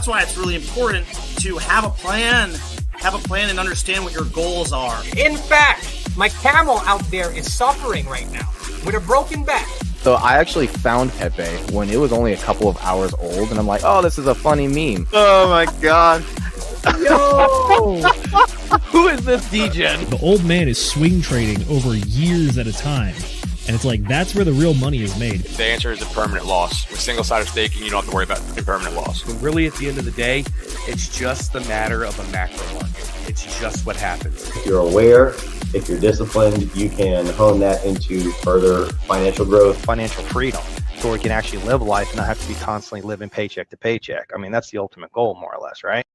that's why it's really important to have a plan and understand what your goals are. In fact, my camel out there is suffering right now with a broken back. So I actually found Pepe when it was only a couple of hours old, and I'm like, oh, this is a funny meme. Oh my god. Yo! Who is this degen? The old man is swing trading over years at a time. And it's like, that's where the real money is made. The answer is a permanent loss. With single-sided staking, you don't have to worry about a permanent loss. But really, at the end of the day, it's just the matter of a macro market. It's just what happens. If you're aware, if you're disciplined, you can hone that into further financial growth. Financial freedom, so we can actually live life and not have to be constantly living paycheck to paycheck. I mean, that's the ultimate goal, more or less, right?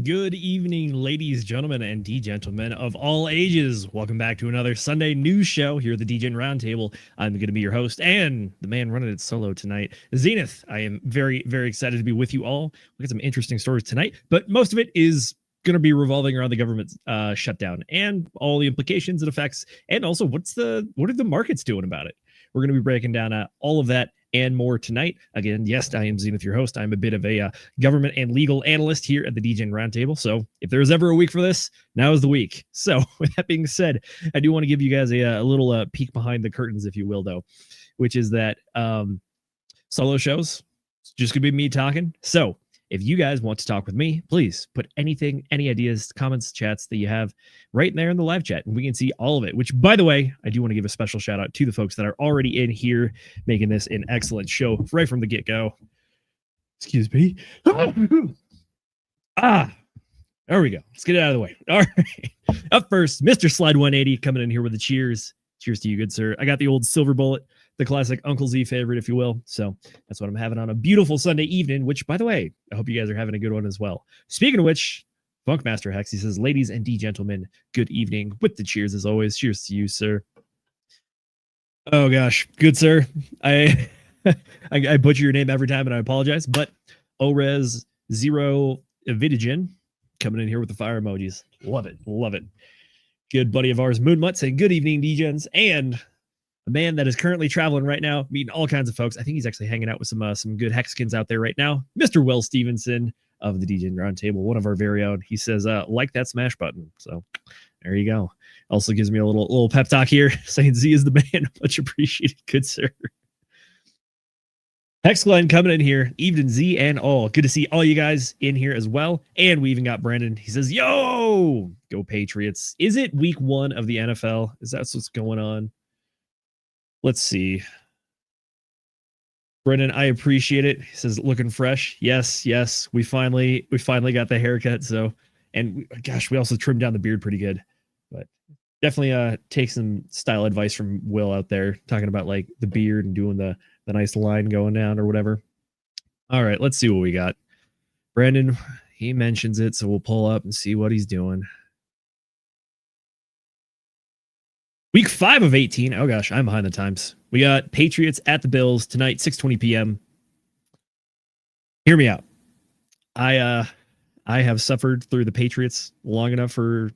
Good evening, ladies, gentlemen, and D-gentlemen of all ages. Welcome back to another Sunday news show here at the Degen Roundtable. I'm going to be your host and the man running it solo tonight, Zenith. I am very, very excited to be with you all. We got some interesting stories tonight, but most of it is going to be revolving around the government shutdown and all the implications it affects, and also what are the markets doing about it. We're going to be breaking down all of that and more tonight. Again, yes, I am Zenith, your host. I'm a bit of a government and legal analyst here at the Degen Roundtable. So if there's ever a week for this, now is the week. So with that being said, I do want to give you guys a little peek behind the curtains, if you will, though, which is that solo shows, it's just going to be me talking. So if you guys want to talk with me, please put anything, any ideas, comments, chats that you have right there in the live chat, and we can see all of it, which, by the way, I do want to give a special shout out to the folks that are already in here making this an excellent show right from the get-go. Excuse me. There we go. Let's get it out of the way. All right. Up first, Mr. Slide 180 coming in here with a cheers. Cheers to you, good sir. I got the old silver bullet, the classic Uncle Z favorite, if you will. So that's what I'm having on a beautiful Sunday evening, which, by the way, I hope you guys are having a good one as well. Speaking of which, Funkmaster Hex, he says, ladies and gentlemen, good evening with the cheers as always. Cheers to you, sir. Oh, gosh. Good, sir. I butcher your name every time, and I apologize. But Orez Zero Vidigen coming in here with the fire emojis. Love it. Love it. Good buddy of ours, Moonmutt, saying good evening, Degens, and a man that is currently traveling right now, meeting all kinds of folks. I think he's actually hanging out with some good Hexicans out there right now. Mr. Will Stevenson of the Degen Roundtable, one of our very own. He says, like that smash button. So there you go. Also gives me a little pep talk here, saying Z is the man. Much appreciated, good sir. Hexglen coming in here, evening Z and all. Good to see all you guys in here as well. And we even got Brandon. He says, yo, go Patriots. Is it week 1 of the NFL? Is that what's going on? Let's see. Brendan, I appreciate it. He says, looking fresh. Yes. We finally got the haircut. So, and gosh, we also trimmed down the beard pretty good. But definitely take some style advice from Will out there, talking about like the beard and doing the nice line going down or whatever. All right, let's see what we got. Brandon, he mentions it, so we'll pull up and see what he's doing. Week 5 of 18. Oh gosh, I'm behind the times. We got Patriots at the Bills tonight, 6:20 p.m. Hear me out. I have suffered through the Patriots long enough for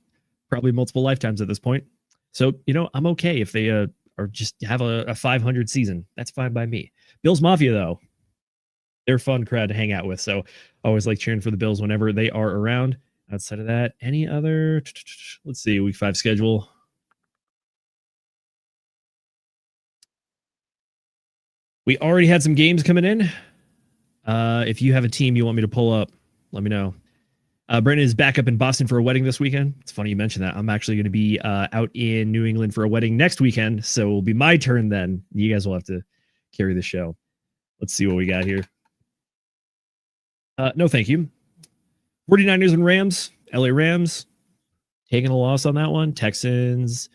probably multiple lifetimes at this point. So, I'm okay if they or just have a 500 season. That's fine by me. Bills Mafia, though, they're a fun crowd to hang out with. So I always like cheering for the Bills whenever they are around. Outside of that, any other, let's see, week 5 schedule. We already had some games coming in. If you have a team you want me to pull up, let me know. Brandon is back up in Boston for a wedding this weekend. It's funny you mentioned that. I'm actually going to be out in New England for a wedding next weekend, so it'll be my turn then. You guys will have to carry the show. Let's see what we got here. No, thank you. 49ers and Rams. LA Rams taking a loss on that one. Texans,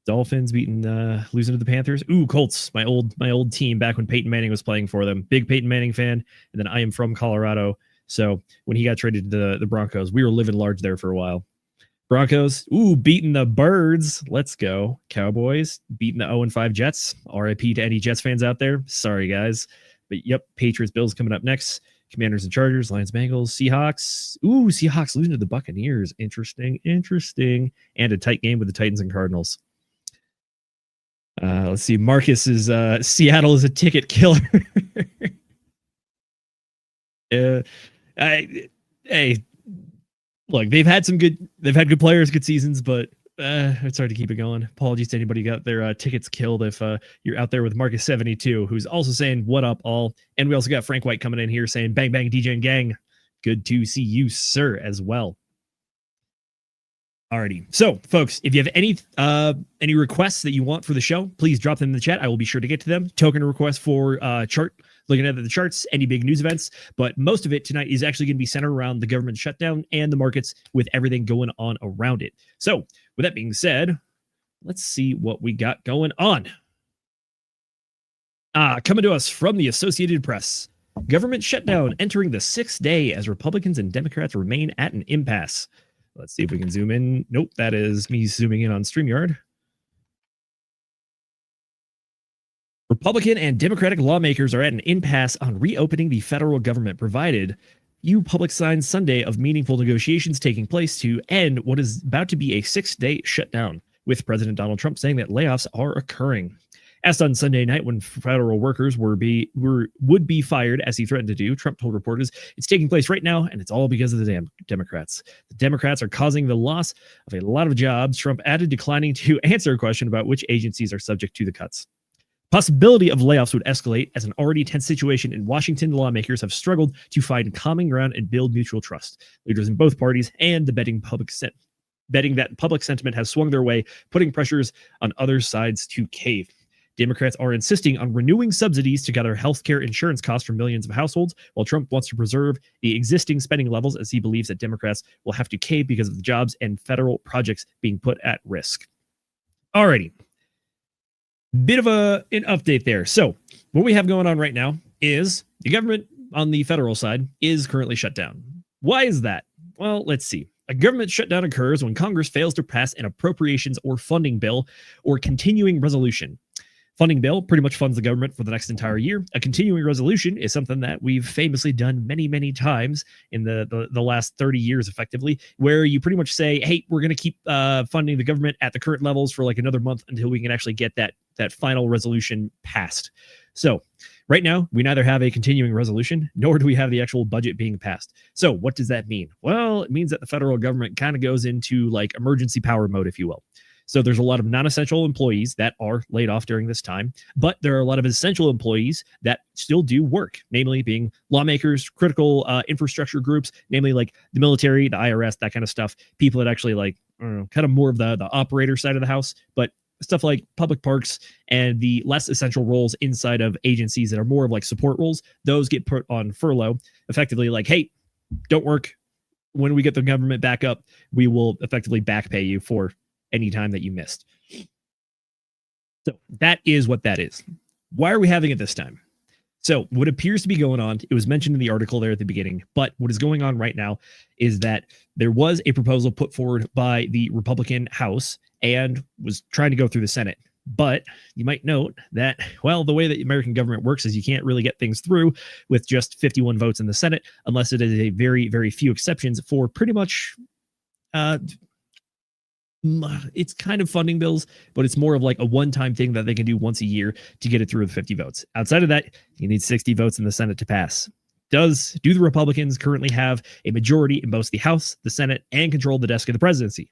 Dolphins losing to the Panthers. Ooh, Colts, my old team back when Peyton Manning was playing for them. Big Peyton Manning fan, and then I am from Colorado. So when he got traded to the Broncos, we were living large there for a while. Broncos, beating the Birds. Let's go. Cowboys, beating the 0-5 Jets. RIP to any Jets fans out there. Sorry, guys. But yep, Patriots, Bills coming up next. Commanders and Chargers, Lions, Bengals, Seahawks. Ooh, Seahawks losing to the Buccaneers. Interesting. And a tight game with the Titans and Cardinals. Let's see. Marcus is Seattle is a ticket killer. Hey, look, they've had good players, good seasons, but it's hard to keep it going. Apologies to anybody who got their tickets killed if you're out there with Marcus72, who's also saying, what up, all? And we also got Frank White coming in here saying, bang, bang, DJ and gang. Good to see you, sir, as well. Alrighty. So, folks, if you have any requests that you want for the show, please drop them in the chat. I will be sure to get to them. Token request for chart, looking at the charts, any big news events. But most of it tonight is actually going to be centered around the government shutdown and the markets with everything going on around it. So, with that being said, let's see what we got going on. Coming to us from the Associated Press. Government shutdown entering the 6th day as Republicans and Democrats remain at an impasse. Let's see if we can zoom in. Nope, that is me zooming in on StreamYard. Republican and Democratic lawmakers are at an impasse on reopening the federal government, provided few public signs Sunday of meaningful negotiations taking place to end what is about to be a 6-day shutdown, with President Donald Trump saying that layoffs are occurring. Asked on Sunday night when federal workers would be fired, as he threatened to do, Trump told reporters, it's taking place right now, and it's all because of the damn Democrats. The Democrats are causing the loss of a lot of jobs. Trump added, declining to answer a question about which agencies are subject to the cuts. Possibility of layoffs would escalate as an already tense situation in Washington. Lawmakers have struggled to find common ground and build mutual trust. Leaders in both parties and the betting that public sentiment has swung their way, putting pressures on other sides to cave. Democrats are insisting on renewing subsidies to gather healthcare insurance costs for millions of households, while Trump wants to preserve the existing spending levels as he believes that Democrats will have to cave because of the jobs and federal projects being put at risk. Alrighty. Bit of an update there. So what we have going on right now is the government on the federal side is currently shut down. Why is that? Well, let's see. A government shutdown occurs when Congress fails to pass an appropriations or funding bill or continuing resolution. Funding bill pretty much funds the government for the next entire year. A continuing resolution is something that we've famously done many, many times in the last 30 years, effectively, where you pretty much say, hey, we're going to keep funding the government at the current levels for like another month until we can actually get that final resolution passed. So right now, we neither have a continuing resolution, nor do we have the actual budget being passed. So what does that mean? Well, it means that the federal government kind of goes into like emergency power mode, if you will. So there's a lot of non-essential employees that are laid off during this time, but there are a lot of essential employees that still do work, namely being lawmakers, critical infrastructure groups, namely like the military, the IRS, that kind of stuff, people that actually like, kind of more of the operator side of the house, but stuff like public parks and the less essential roles inside of agencies that are more of like support roles, those get put on furlough, effectively like, hey, don't work. When we get the government back up, we will effectively back pay you for any time that you missed. So that is what that is. Why are we having it this time? So what appears to be going on, it was mentioned in the article there at the beginning, but what is going on right now is that there was a proposal put forward by the Republican House and was trying to go through the Senate. But you might note that, well, the way that the American government works is you can't really get things through with just 51 votes in the Senate, unless it is a very, very few exceptions for pretty much, it's kind of funding bills, but it's more of like a one-time thing that they can do once a year to get it through with 50 votes. Outside of that, you need 60 votes in the Senate to pass. Do the Republicans currently have a majority in both the House, the Senate, and control the desk of the presidency?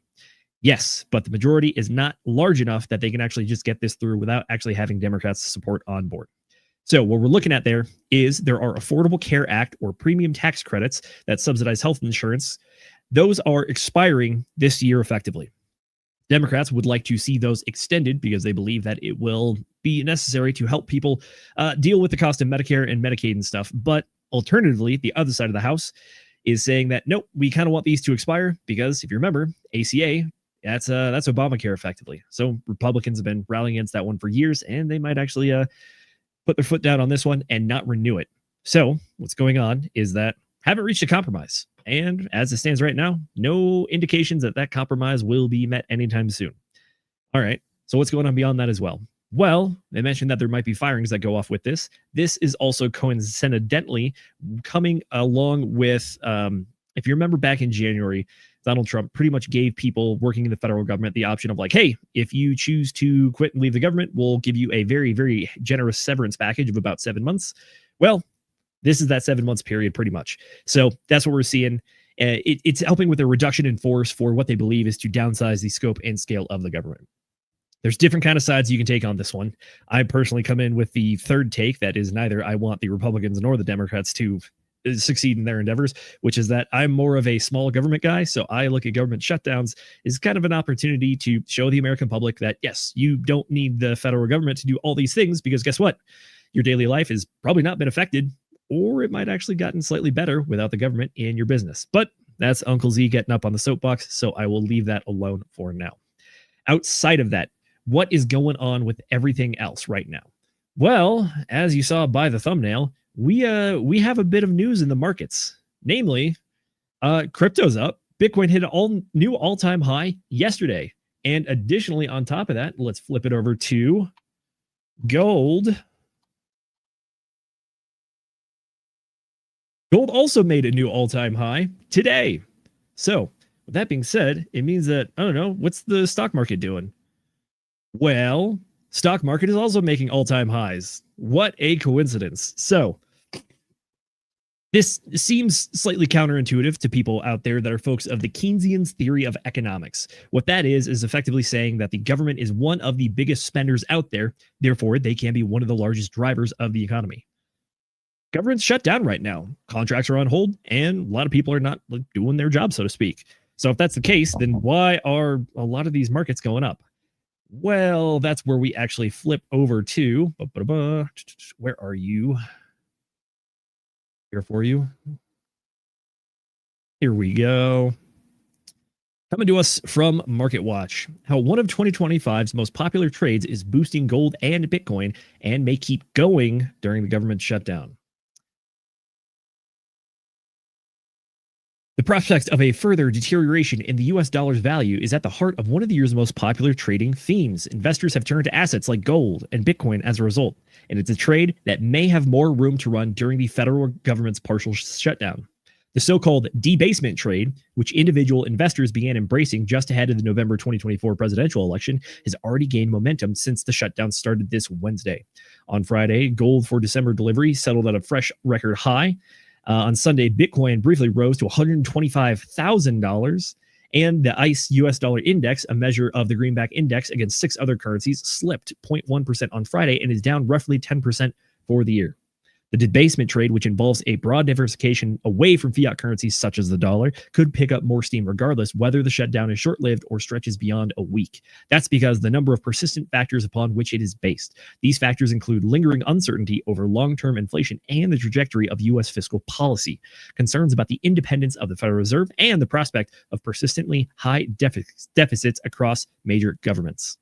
Yes, but the majority is not large enough that they can actually just get this through without actually having Democrats' support on board. So what we're looking at there is there are Affordable Care Act or premium tax credits that subsidize health insurance. Those are expiring this year effectively. Democrats would like to see those extended because they believe that it will be necessary to help people deal with the cost of Medicare and Medicaid and stuff. But alternatively, the other side of the House is saying that, nope, we kind of want these to expire because if you remember, ACA, that's Obamacare effectively. So Republicans have been rallying against that one for years, and they might actually put their foot down on this one and not renew it. So what's going on is that haven't reached a compromise. And as it stands right now, no indications that that compromise will be met anytime soon. All right. So what's going on beyond that as well? Well, they mentioned that there might be firings that go off with this. This is also coincidentally coming along with, if you remember back in January, Donald Trump pretty much gave people working in the federal government the option of like, hey, if you choose to quit and leave the government, we'll give you a very, very generous severance package of about 7 months. Well, this is that 7 months period pretty much. So that's what we're seeing. It's helping with a reduction in force for what they believe is to downsize the scope and scale of the government. There's different kind of sides you can take on this one. I personally come in with the third take that is neither I want the Republicans nor the Democrats to succeed in their endeavors, which is that I'm more of a small government guy. So I look at government shutdowns as kind of an opportunity to show the American public that, yes, you don't need the federal government to do all these things, because guess what? Your daily life has probably not been affected, or it might actually gotten slightly better without the government in your business. But that's Uncle Z getting up on the soapbox, so I will leave that alone for now. Outside of that, what is going on with everything else right now? Well, as you saw by the thumbnail, we have a bit of news in the markets. Namely, crypto's up. Bitcoin hit an new all-time high yesterday. And additionally, on top of that, let's flip it over to gold. Gold also made a new all-time high today. So, with that being said, it means that, I don't know, what's the stock market doing? Well, stock market is also making all-time highs. What a coincidence. So, this seems slightly counterintuitive to people out there that are folks of the Keynesian theory of economics. What that is effectively saying that the government is one of the biggest spenders out there. Therefore, they can be one of the largest drivers of the economy. Government's shut down right now. Contracts are on hold, and a lot of people are not doing their job, so to speak. So if that's the case, then why are a lot of these markets going up? Well, that's where we actually flip over to, where are you? Here for you. Here we go. Coming to us from Market Watch, how one of 2025's most popular trades is boosting gold and Bitcoin and may keep going during the government shutdown. The prospect of a further deterioration in the US dollar's value is at the heart of one of the year's most popular trading themes. Investors have turned to assets like gold and Bitcoin as a result, and it's a trade that may have more room to run during the federal government's partial shutdown. The so-called debasement trade, which individual investors began embracing just ahead of the November 2024 presidential election, has already gained momentum since the shutdown started this Wednesday. On Friday, gold for December delivery settled at a fresh record high. On Sunday, Bitcoin briefly rose to $125,000, and the ICE US dollar index, a measure of the greenback index against 6 other currencies, slipped 0.1% on Friday and is down roughly 10% for the year. The debasement trade, which involves a broad diversification away from fiat currencies such as the dollar, could pick up more steam regardless whether the shutdown is short-lived or stretches beyond a week. That's because the number of persistent factors upon which it is based. These factors include lingering uncertainty over long-term inflation and the trajectory of U.S. fiscal policy, concerns about the independence of the Federal Reserve, and the prospect of persistently high deficits across major governments.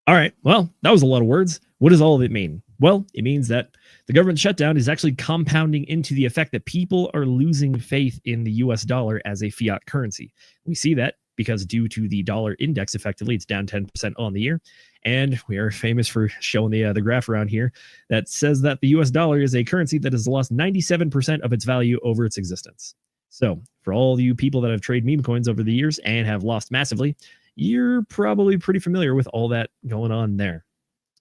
All right, well, that was a lot of words. What does all of it mean? Well, it means that the government shutdown is actually compounding into the effect that people are losing faith in the US dollar as a fiat currency. We see that because due to the dollar index, effectively, it's down 10% on the year. And we are famous for showing the graph around here that says that the US dollar is a currency that has lost 97% of its value over its existence. So for all you people that have traded meme coins over the years and have lost massively, you're probably pretty familiar with all that going on there.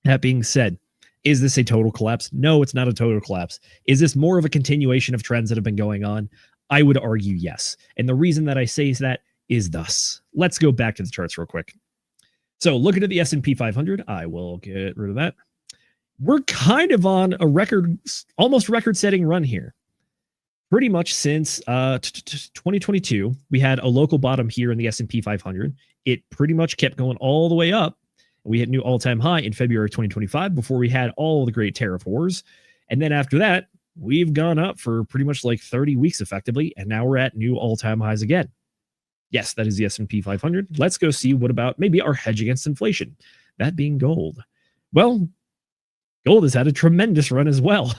That being said, is this a total collapse? No, it's not a total collapse. Is this more of a continuation of trends that have been going on? I would argue yes. And the reason that I say that is thus. Let's go back to the charts real quick. So looking at the S&P 500, I will get rid of that. We're kind of on a almost record-setting run here. Pretty much since 2022, we had a local bottom here in the S&P 500. It pretty much kept going all the way up. We hit new all-time high in February 2025 before we had all the great tariff wars. And then after that, we've gone up for pretty much like 30 weeks effectively, and now we're at new all-time highs again. Yes, that is the S&P 500. Let's go see what about maybe our hedge against inflation, that being gold. Well, gold has had a tremendous run as well.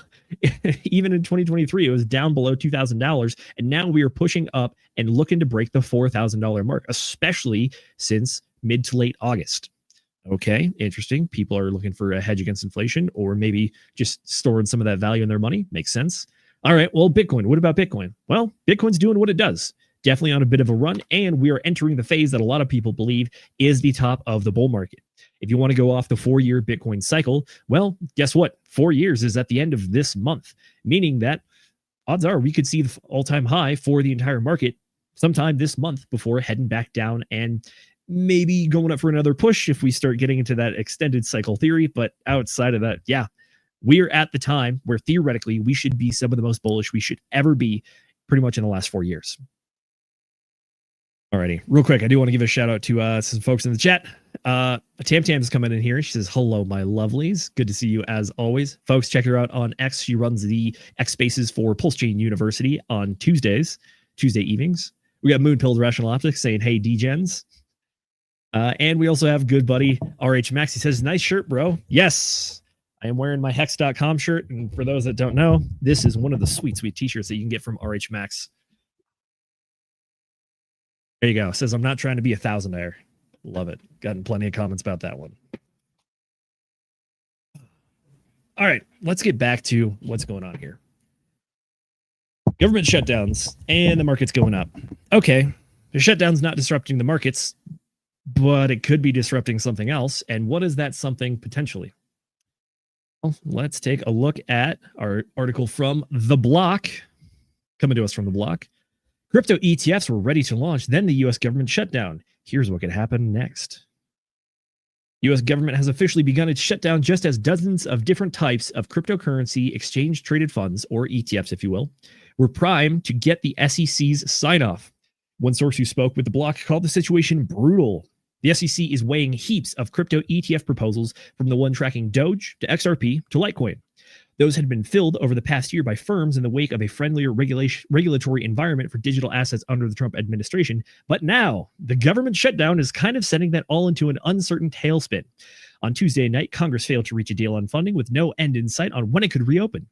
Even in 2023, it was down below $2,000, and now we are pushing up and looking to break the $4,000 mark, especially since mid to late August. Okay, interesting. People are looking for a hedge against inflation, or maybe just storing some of that value in their money. Makes sense. All right, well, Bitcoin. What about Bitcoin? Well, Bitcoin's doing what it does. Definitely on a bit of a run, and we are entering the phase that a lot of people believe is the top of the bull market. If you want to go off the 4-year Bitcoin cycle, well, guess what? 4 years is at the end of this month, meaning that odds are we could see the all-time high for the entire market sometime this month before heading back down and maybe going up for another push if we start getting into that extended cycle theory. But outside of that, yeah, we're at the time where theoretically we should be some of the most bullish we should ever be pretty much in the last 4 years. Alrighty, real quick, I do want to give a shout out to some folks in the chat. Tam is coming in here. She says, hello, my lovelies. Good to see you as always. Folks, check her out on X. She runs the X Spaces for Pulse Chain University on Tuesday evenings. We got Moonpilled Rational Optics saying, hey, D-Gens. And we also have good buddy RH Max. He says, nice shirt, bro. Yes, I am wearing my hex.com shirt. And for those that don't know, this is one of the sweet, sweet t-shirts that you can get from RH Max. There you go. Says, I'm not trying to be a thousandaire. Love it. Gotten plenty of comments about that one. All right, let's get back to what's going on here. Government shutdowns and the market's going up. Okay, the shutdown's not disrupting the markets, but it could be disrupting something else. And what is that something potentially? Well, let's take a look at our article from The Block, coming to us from The Block. Crypto ETFs were ready to launch, then the U.S. government shut down. Here's what could happen next. U.S. government has officially begun its shutdown just as dozens of different types of cryptocurrency exchange-traded funds, or ETFs if you will, were primed to get the SEC's sign-off. One source who spoke with The Block called the situation brutal. The SEC is weighing heaps of crypto ETF proposals, from the one tracking Doge to XRP to Litecoin. Those had been filled over the past year by firms in the wake of a friendlier regulatory environment for digital assets under the Trump administration. But now, the government shutdown is kind of sending that all into an uncertain tailspin. On Tuesday night, Congress failed to reach a deal on funding with no end in sight on when it could reopen.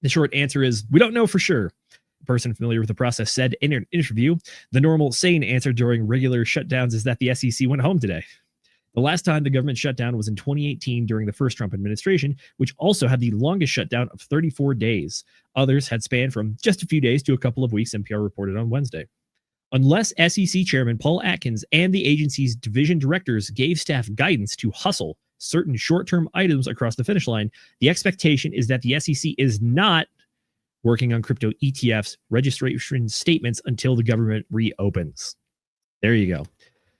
The short answer is, we don't know for sure. A person familiar with the process said in an interview, the normal, sane answer during regular shutdowns is that the SEC went home today. The last time the government shutdown was in 2018 during the first Trump administration, which also had the longest shutdown of 34 days. Others had spanned from just a few days to a couple of weeks, NPR reported on Wednesday. Unless SEC Chairman Paul Atkins and the agency's division directors gave staff guidance to hustle certain short-term items across the finish line, the expectation is that the SEC is not working on crypto ETFs registration statements until the government reopens. There you go.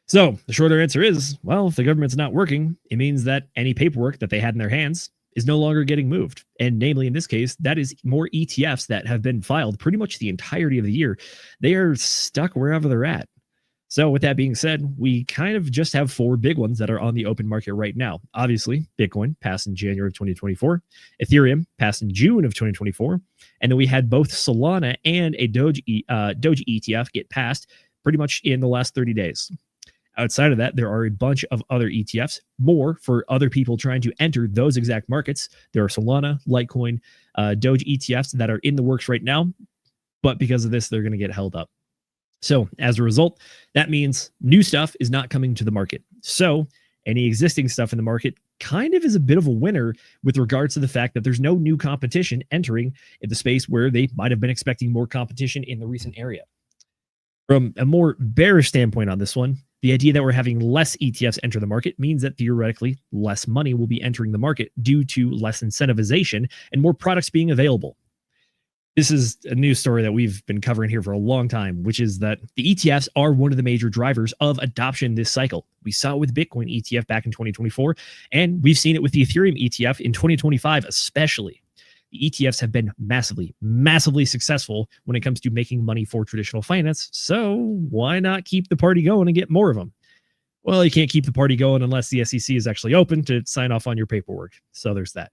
So the shorter answer is, well, if the government's not working, it means that any paperwork that they had in their hands is no longer getting moved. And namely, in this case, that is more ETFs that have been filed pretty much the entirety of the year. They are stuck wherever they're at. So with that being said, we kind of just have 4 big ones that are on the open market right now. Obviously, Bitcoin passed in January of 2024, Ethereum passed in June of 2024, and then we had both Solana and a Doge ETF get passed pretty much in the last 30 days. Outside of that, there are a bunch of other ETFs, more for other people trying to enter those exact markets. There are Solana, Litecoin, Doge ETFs that are in the works right now, but because of this, they're going to get held up. So as a result, that means new stuff is not coming to the market. So any existing stuff in the market kind of is a bit of a winner with regards to the fact that there's no new competition entering in the space where they might have been expecting more competition in the recent area. From a more bearish standpoint on this one, the idea that we're having less ETFs enter the market means that theoretically less money will be entering the market due to less incentivization and more products being available. This is a news story that we've been covering here for a long time, which is that the ETFs are one of the major drivers of adoption this cycle. We saw it with Bitcoin ETF back in 2024, and we've seen it with the Ethereum ETF in 2025 especially. The ETFs have been massively, massively successful when it comes to making money for traditional finance. So why not keep the party going and get more of them? Well, you can't keep the party going unless the SEC is actually open to sign off on your paperwork. So there's that.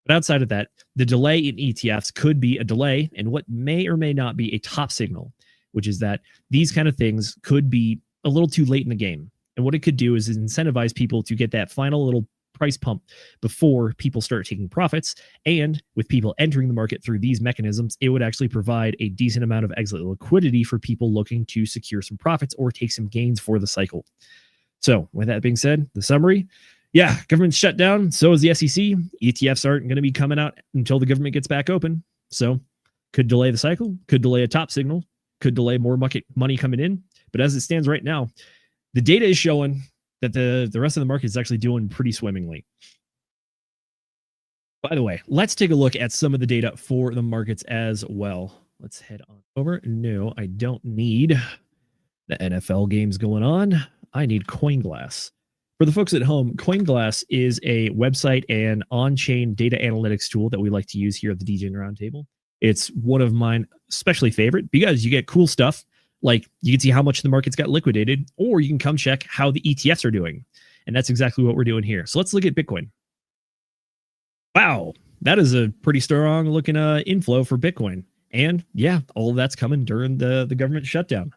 But outside of that, the delay in ETFs could be a delay in what may or may not be a top signal, which is that these kind of things could be a little too late in the game. And what it could do is incentivize people to get that final little price pump before people start taking profits. And with people entering the market through these mechanisms, it would actually provide a decent amount of exit liquidity for people looking to secure some profits or take some gains for the cycle. So with that being said, the summary, yeah, government's shut down. So is the SEC. ETFs aren't going to be coming out until the government gets back open. So could delay the cycle, could delay a top signal, could delay more money coming in. But as it stands right now, the data is showing that the rest of the market is actually doing pretty swimmingly. By the way, let's take a look at some of the data for the markets as well. Let's head on over. No, I don't need the NFL games going on. I need CoinGlass. For the folks at home, CoinGlass is a website and on-chain data analytics tool that we like to use here at the DGen Roundtable. It's one of mine especially favorite because you get cool stuff like you can see how much the market's got liquidated, or you can come check how the ETFs are doing. And that's exactly what we're doing here. So let's look at Bitcoin. Wow, that is a pretty strong looking inflow for Bitcoin. And yeah, all of that's coming during the government shutdown.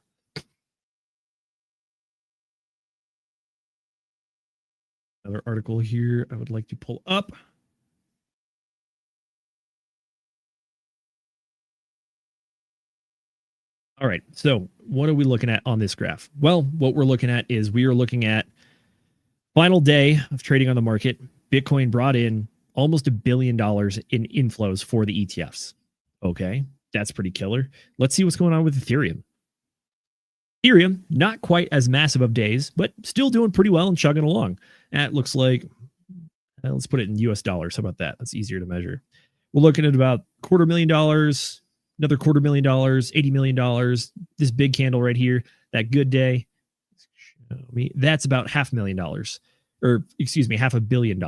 Another article here I would like to pull up. All right, so what are we looking at on this graph? Well, what we're looking at is we are looking at final day of trading on the market. Bitcoin brought in almost $1 billion in inflows for the ETFs. Okay, that's pretty killer. Let's see what's going on with Ethereum. Ethereum, not quite as massive of days, but still doing pretty well and chugging along. That looks like, let's put it in US dollars. How about that? That's easier to measure. We're looking at about $250,000, another $250,000, $80 million. This big candle right here, that good day, that's about $500,000, or excuse me, $500 million.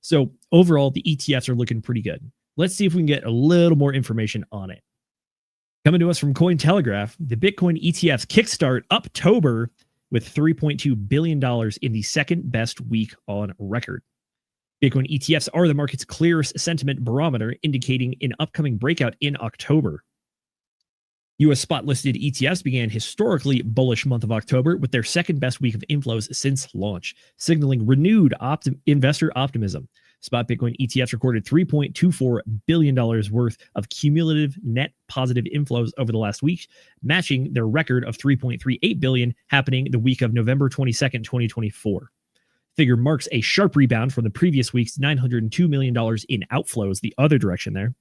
So overall, the ETFs are looking pretty good. Let's see if we can get a little more information on it. Coming to us from Cointelegraph, the Bitcoin ETFs kickstart October with $3.2 billion in the second best week on record. Bitcoin ETFs are the market's clearest sentiment barometer, indicating an upcoming breakout in October. U.S. spot-listed ETFs began historically bullish month of October with their second best week of inflows since launch, signaling renewed investor optimism. Spot Bitcoin ETFs recorded $3.24 billion worth of cumulative net positive inflows over the last week, matching their record of $3.38 billion happening the week of November 22nd, 2024. Figure marks a sharp rebound from the previous week's $902 million in outflows the other direction there.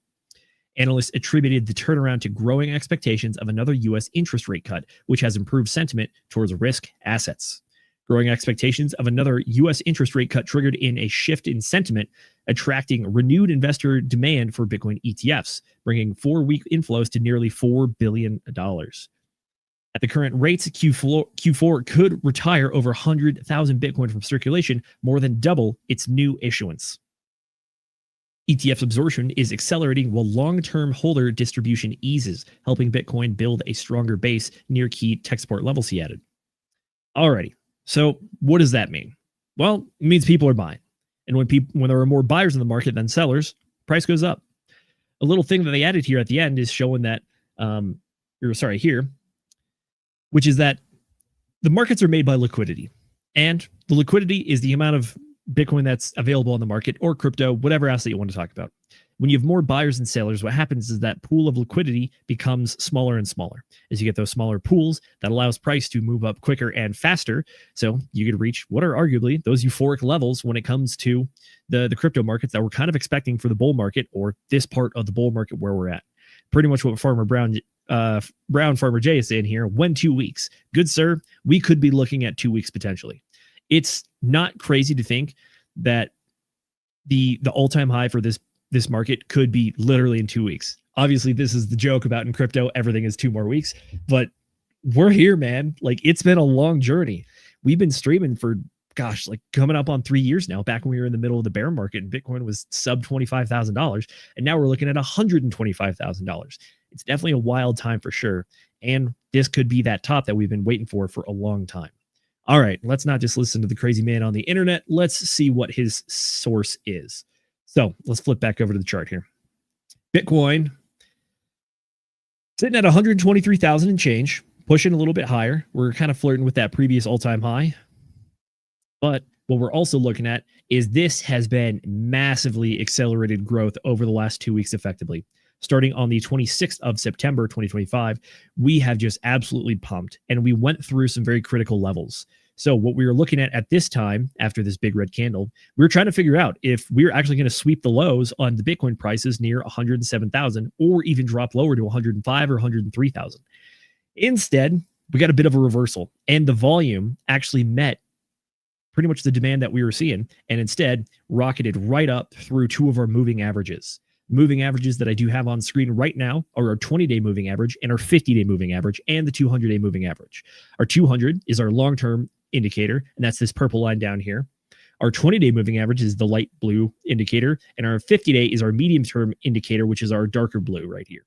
Analysts attributed the turnaround to growing expectations of another U.S. interest rate cut, which has improved sentiment towards risk assets. Growing expectations of another U.S. interest rate cut triggered in a shift in sentiment, attracting renewed investor demand for Bitcoin ETFs, bringing 4-week inflows to nearly $4 billion. At the current rates, Q4 could retire over 100,000 Bitcoin from circulation, more than double its new issuance. ETF absorption is accelerating while long-term holder distribution eases, helping Bitcoin build a stronger base near key tech support levels, he added. Alrighty, so what does that mean? Well, it means people are buying. And when there are more buyers in the market than sellers, price goes up. A little thing that they added here at the end is showing that, which is that the markets are made by liquidity. And the liquidity is the amount of Bitcoin that's available on the market, or crypto, whatever asset you want to talk about. When you have more buyers than sellers, what happens is that pool of liquidity becomes smaller and smaller. As you get those smaller pools, that allows price to move up quicker and faster. So you could reach what are arguably those euphoric levels when it comes to the crypto markets that we're kind of expecting for the bull market, or this part of the bull market where we're at. Pretty much what Farmer Farmer J is saying here, when 2 weeks. Good sir, we could be looking at 2 weeks potentially. It's not crazy to think that the all-time high for this market could be literally in 2 weeks. Obviously, this is the joke about in crypto, everything is 2 more weeks, but we're here, man. Like, it's been a long journey. We've been streaming for, like coming up on 3 years now, back when we were in the middle of the bear market and Bitcoin was sub $25,000. And now we're looking at $125,000. It's definitely a wild time for sure. And this could be that top that we've been waiting for a long time. All right, let's not just listen to the crazy man on the internet. Let's see what his source is. So let's flip back over to the chart here. Bitcoin sitting at 123,000 and change, pushing a little bit higher. We're kind of flirting with that previous all-time high. But what we're also looking at is this has been massively accelerated growth over the last 2 weeks effectively. Starting on the 26th of September, 2025, we have just absolutely pumped, and we went through some very critical levels. So what we were looking at this time, after this big red candle, we were trying to figure out if we were actually going to sweep the lows on the Bitcoin prices near 107,000 or even drop lower to 105 or 103,000. Instead, we got a bit of a reversal, and the volume actually met pretty much the demand that we were seeing, and instead rocketed right up through two of our moving averages. Moving averages that I do have on screen right now are our 20-day moving average and our 50-day moving average and the 200-day moving average. Our 200 is our long-term indicator, and that's this purple line down here. Our 20-day moving average is the light blue indicator, and our 50-day is our medium-term indicator, which is our darker blue right here.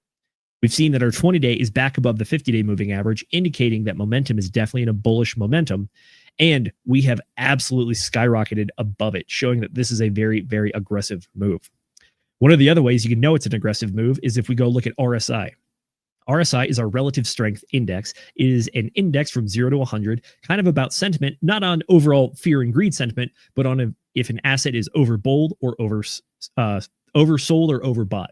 We've seen that our 20-day is back above the 50-day moving average, indicating that momentum is definitely in a bullish momentum, and we have absolutely skyrocketed above it, showing that this is a very, very aggressive move. One of the other ways you can know it's an aggressive move is if we go look at RSI. RSI is our relative strength index. It is an index from 0 to 100, kind of about sentiment, not on overall fear and greed sentiment, but on if an asset is overbought or oversold or overbought.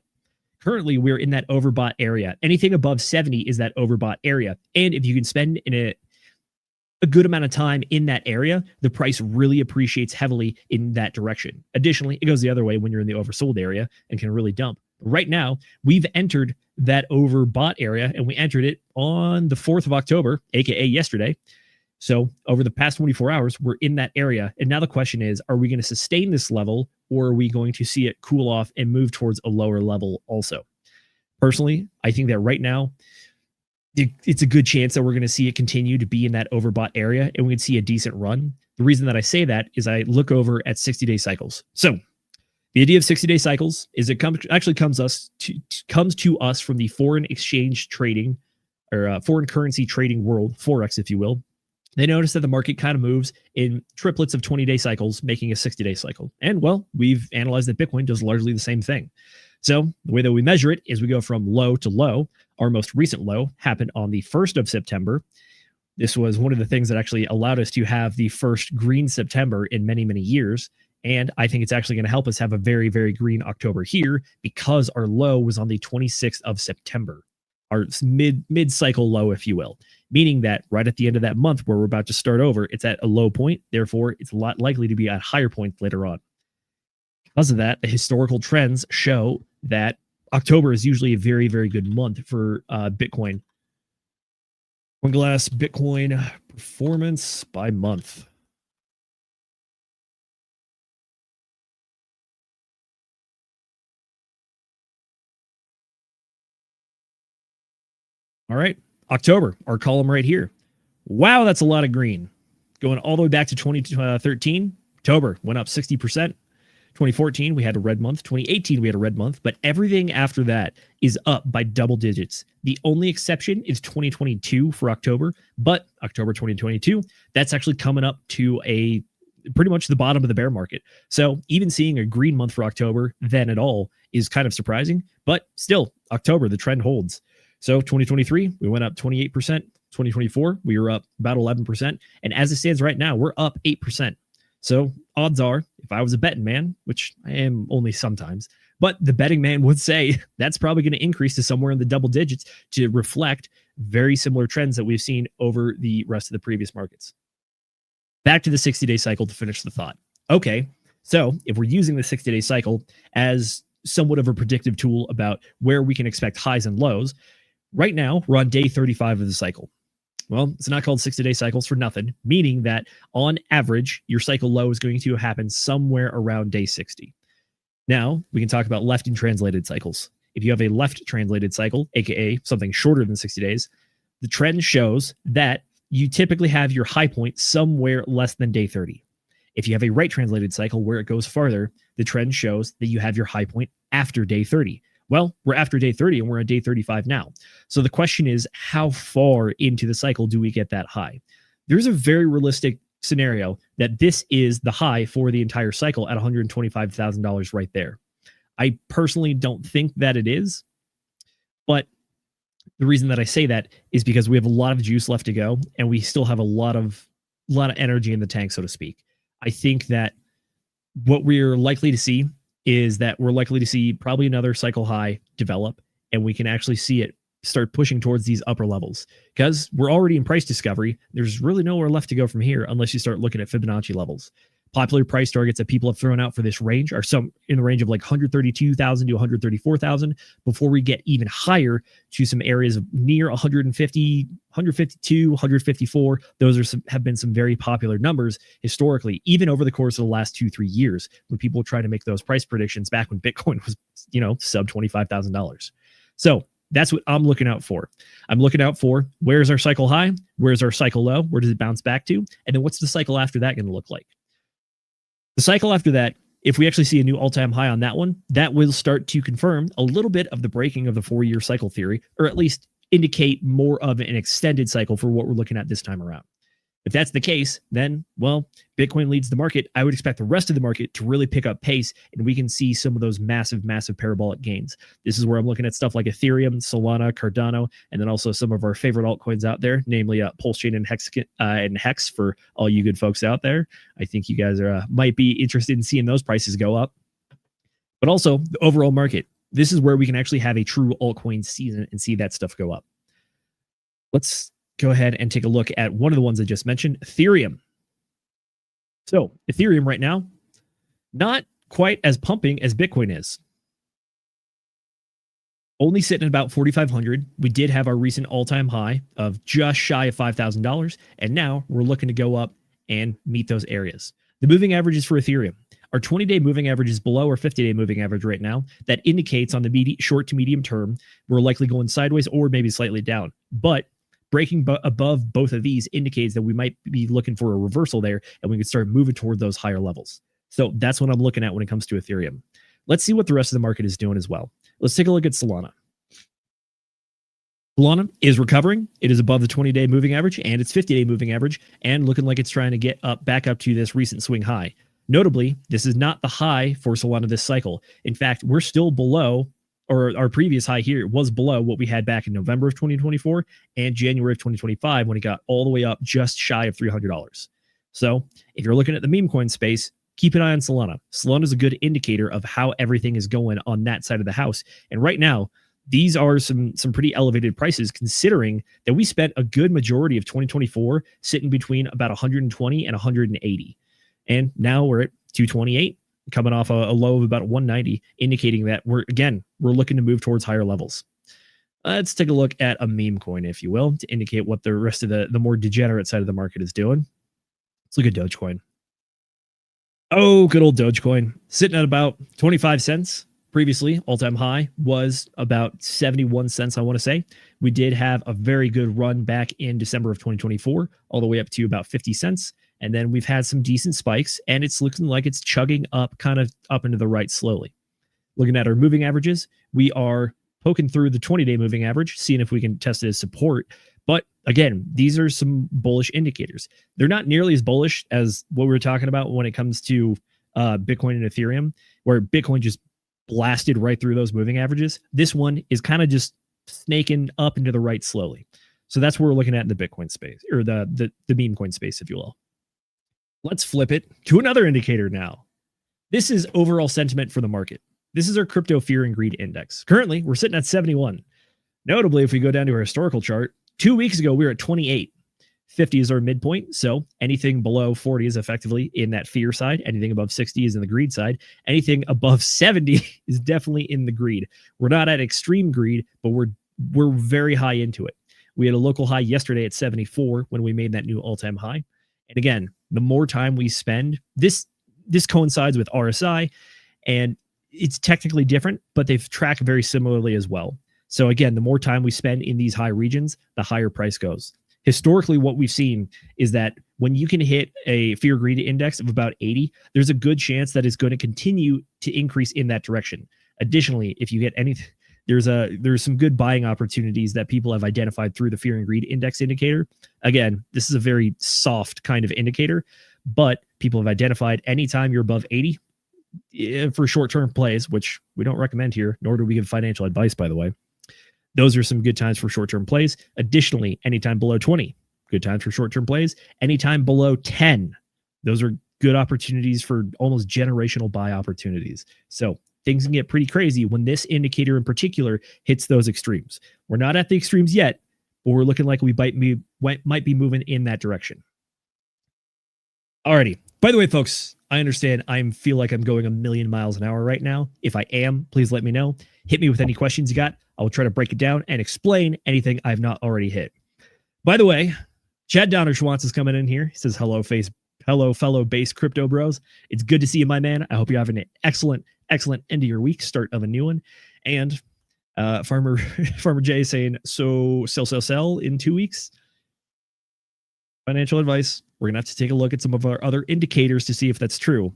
Currently, we're in that overbought area. Anything above 70 is that overbought area. And if you can spend in a good amount of time in that area, the price really appreciates heavily in that direction. Additionally, it goes the other way when you're in the oversold area and can really dump. Right now, we've entered that overbought area, and we entered it on the 4th of October, aka yesterday. So over the past 24 hours, we're in that area. And now the question is, are we going to sustain this level, or are we going to see it cool off and move towards a lower level also? Personally, I think that right now, it's a good chance that we're going to see it continue to be in that overbought area, and we can see a decent run. The reason that I say that is I look over at 60-day cycles. So the idea of 60-day cycles is it comes to us from the foreign exchange trading or foreign currency trading world, Forex, if you will. They notice that the market kind of moves in triplets of 20-day cycles, making a 60-day cycle. And well, we've analyzed that Bitcoin does largely the same thing. So the way that we measure it is we go from low to low. Our most recent low happened on the 1st of September. This was one of the things that actually allowed us to have the first green September in many, many years. And I think it's actually going to help us have a very, very green October here because our low was on the 26th of September, our mid-cycle low, if you will, meaning that right at the end of that month where we're about to start over, it's at a low point. Therefore, it's a lot likely to be at higher points later on. Because of that, the historical trends show that October is usually a very, very good month for Bitcoin. CoinGlass Bitcoin performance by month. All right, October, our column right here. Wow, that's a lot of green. Going all the way back to 2013, October went up 60%. 2014, we had a red month. 2018, we had a red month. But everything after that is up by double digits. The only exception is 2022 for October. But October 2022, that's actually coming up to a pretty much the bottom of the bear market. So even seeing a green month for October then at all is kind of surprising. But still, October, the trend holds. So 2023, we went up 28%. 2024, we were up about 11%. And as it stands right now, we're up 8%. So odds are, if I was a betting man, which I am only sometimes, but the betting man would say that's probably going to increase to somewhere in the double digits to reflect very similar trends that we've seen over the rest of the previous markets. Back to the 60-day cycle to finish the thought. Okay, so if we're using the 60-day cycle as somewhat of a predictive tool about where we can expect highs and lows, right now we're on day 35 of the cycle. Well, it's not called 60-day cycles for nothing, meaning that on average, your cycle low is going to happen somewhere around day 60. Now, we can talk about left and translated cycles. If you have a left translated cycle, aka something shorter than 60 days, the trend shows that you typically have your high point somewhere less than day 30. If you have a right translated cycle where it goes farther, the trend shows that you have your high point after day 30. Well, we're after day 30 and we're on day 35 now. So the question is, how far into the cycle do we get that high? There's a very realistic scenario that this is the high for the entire cycle at $125,000 right there. I personally don't think that it is, but the reason that I say that is because we have a lot of juice left to go and we still have a lot of energy in the tank, so to speak. I think that what we're likely to see is that we're likely to see probably another cycle high develop, and we can actually see it start pushing towards these upper levels, because we're already in price discovery. There's really nowhere left to go from here unless you start looking at Fibonacci levels. Popular price targets that people have thrown out for this range are some in the range of like 132,000 to 134,000 before we get even higher to some areas of near 150, 152, 154. Those have been some very popular numbers historically, even over the course of the last 2-3 years, when people try to make those price predictions back when Bitcoin was, sub $25,000. So that's what I'm looking out for. I'm looking out for where's our cycle high, where's our cycle low, where does it bounce back to, and then what's the cycle after that going to look like? The cycle after that, if we actually see a new all-time high on that one, that will start to confirm a little bit of the breaking of the 4-year cycle theory, or at least indicate more of an extended cycle for what we're looking at this time around. If that's the case, then, well, Bitcoin leads the market. I would expect the rest of the market to really pick up pace, and we can see some of those massive, massive parabolic gains. This is where I'm looking at stuff like Ethereum, Solana, Cardano, and then also some of our favorite altcoins out there, namely Pulse Chain and Hex for all you good folks out there. I think you guys are might be interested in seeing those prices go up. But also, the overall market. This is where we can actually have a true altcoin season and see that stuff go up. Let's go ahead and take a look at one of the ones I just mentioned, Ethereum. So Ethereum right now, not quite as pumping as Bitcoin is. Only sitting at about 4,500. We did have our recent all-time high of just shy of $5,000. And now we're looking to go up and meet those areas. The moving averages for Ethereum. Our 20-day moving average is below our 50-day moving average right now. That indicates on the short to medium term, we're likely going sideways or maybe slightly down. But breaking above both of these indicates that we might be looking for a reversal there, and we can start moving toward those higher levels. So that's what I'm looking at when it comes to Ethereum. Let's see what the rest of the market is doing as well. Let's take a look at Solana. Solana is recovering. It is above the 20-day moving average and its 50-day moving average, and looking like it's trying to get back up to this recent swing high. Notably, this is not the high for Solana this cycle. In fact, we're still below, or our previous high here was below what we had back in November of 2024 and January of 2025 when it got all the way up just shy of $300. So if you're looking at the meme coin space, keep an eye on Solana. Solana is a good indicator of how everything is going on that side of the house. And right now, these are some pretty elevated prices, considering that we spent a good majority of 2024 sitting between about 120 and 180. And now we're at 228. Coming off a low of about 190, indicating that we're looking to move towards higher levels. Let's take a look at a meme coin, if you will, to indicate what the rest of the more degenerate side of the market is doing. Let's look at Dogecoin. Oh, good old Dogecoin. Sitting at about 25 cents. Previously, all-time high was about 71 cents, I want to say. We did have a very good run back in December of 2024, all the way up to about 50 cents. And then we've had some decent spikes, and it's looking like it's chugging up, kind of up into the right slowly. Looking at our moving averages, we are poking through the 20-day moving average, seeing if we can test it as support. But again, these are some bullish indicators. They're not nearly as bullish as what we were talking about when it comes to Bitcoin and Ethereum, where Bitcoin just blasted right through those moving averages. This one is kind of just snaking up into the right slowly. So that's what we're looking at in the Bitcoin space, or the meme coin space, if you will. Let's flip it to another indicator now. This is overall sentiment for the market. This is our crypto fear and greed index. Currently, we're sitting at 71. Notably, if we go down to our historical chart, 2 weeks ago, we were at 28. 50 is our midpoint. So anything below 40 is effectively in that fear side. Anything above 60 is in the greed side. Anything above 70 is definitely in the greed. We're not at extreme greed, but we're very high into it. We had a local high yesterday at 74 when we made that new all-time high. And again, the more time we spend, this coincides with RSI, and it's technically different, but they've tracked very similarly as well. So again, the more time we spend in these high regions, the higher price goes. Historically, what we've seen is that when you can hit a fear greed index of about 80, there's a good chance that it's going to continue to increase in that direction. Additionally, if you get anything, there's some good buying opportunities that people have identified through the fear and greed index indicator. Again, this is a very soft kind of indicator, but people have identified anytime you're above 80 for short-term plays, which we don't recommend here, nor do we give financial advice, by the way. Those are some good times for short-term plays. Additionally, anytime below 20, good times for short-term plays. Anytime below 10, those are good opportunities for almost generational buy opportunities. So things can get pretty crazy when this indicator in particular hits those extremes. We're not at the extremes yet, but we're looking like we might be moving in that direction. Alrighty. By the way, folks, I understand I feel like I'm going a million miles an hour right now. If I am, please let me know. Hit me with any questions you got. I will try to break it down and explain anything I've not already hit. By the way, Chad Donner-Schwantz is coming in here. He says, hello, fellow base crypto bros. It's good to see you, my man. I hope you're having an excellent end of your week, start of a new one. And Farmer Jay saying, so sell in 2 weeks. Financial advice. We're going to have to take a look at some of our other indicators to see if that's true.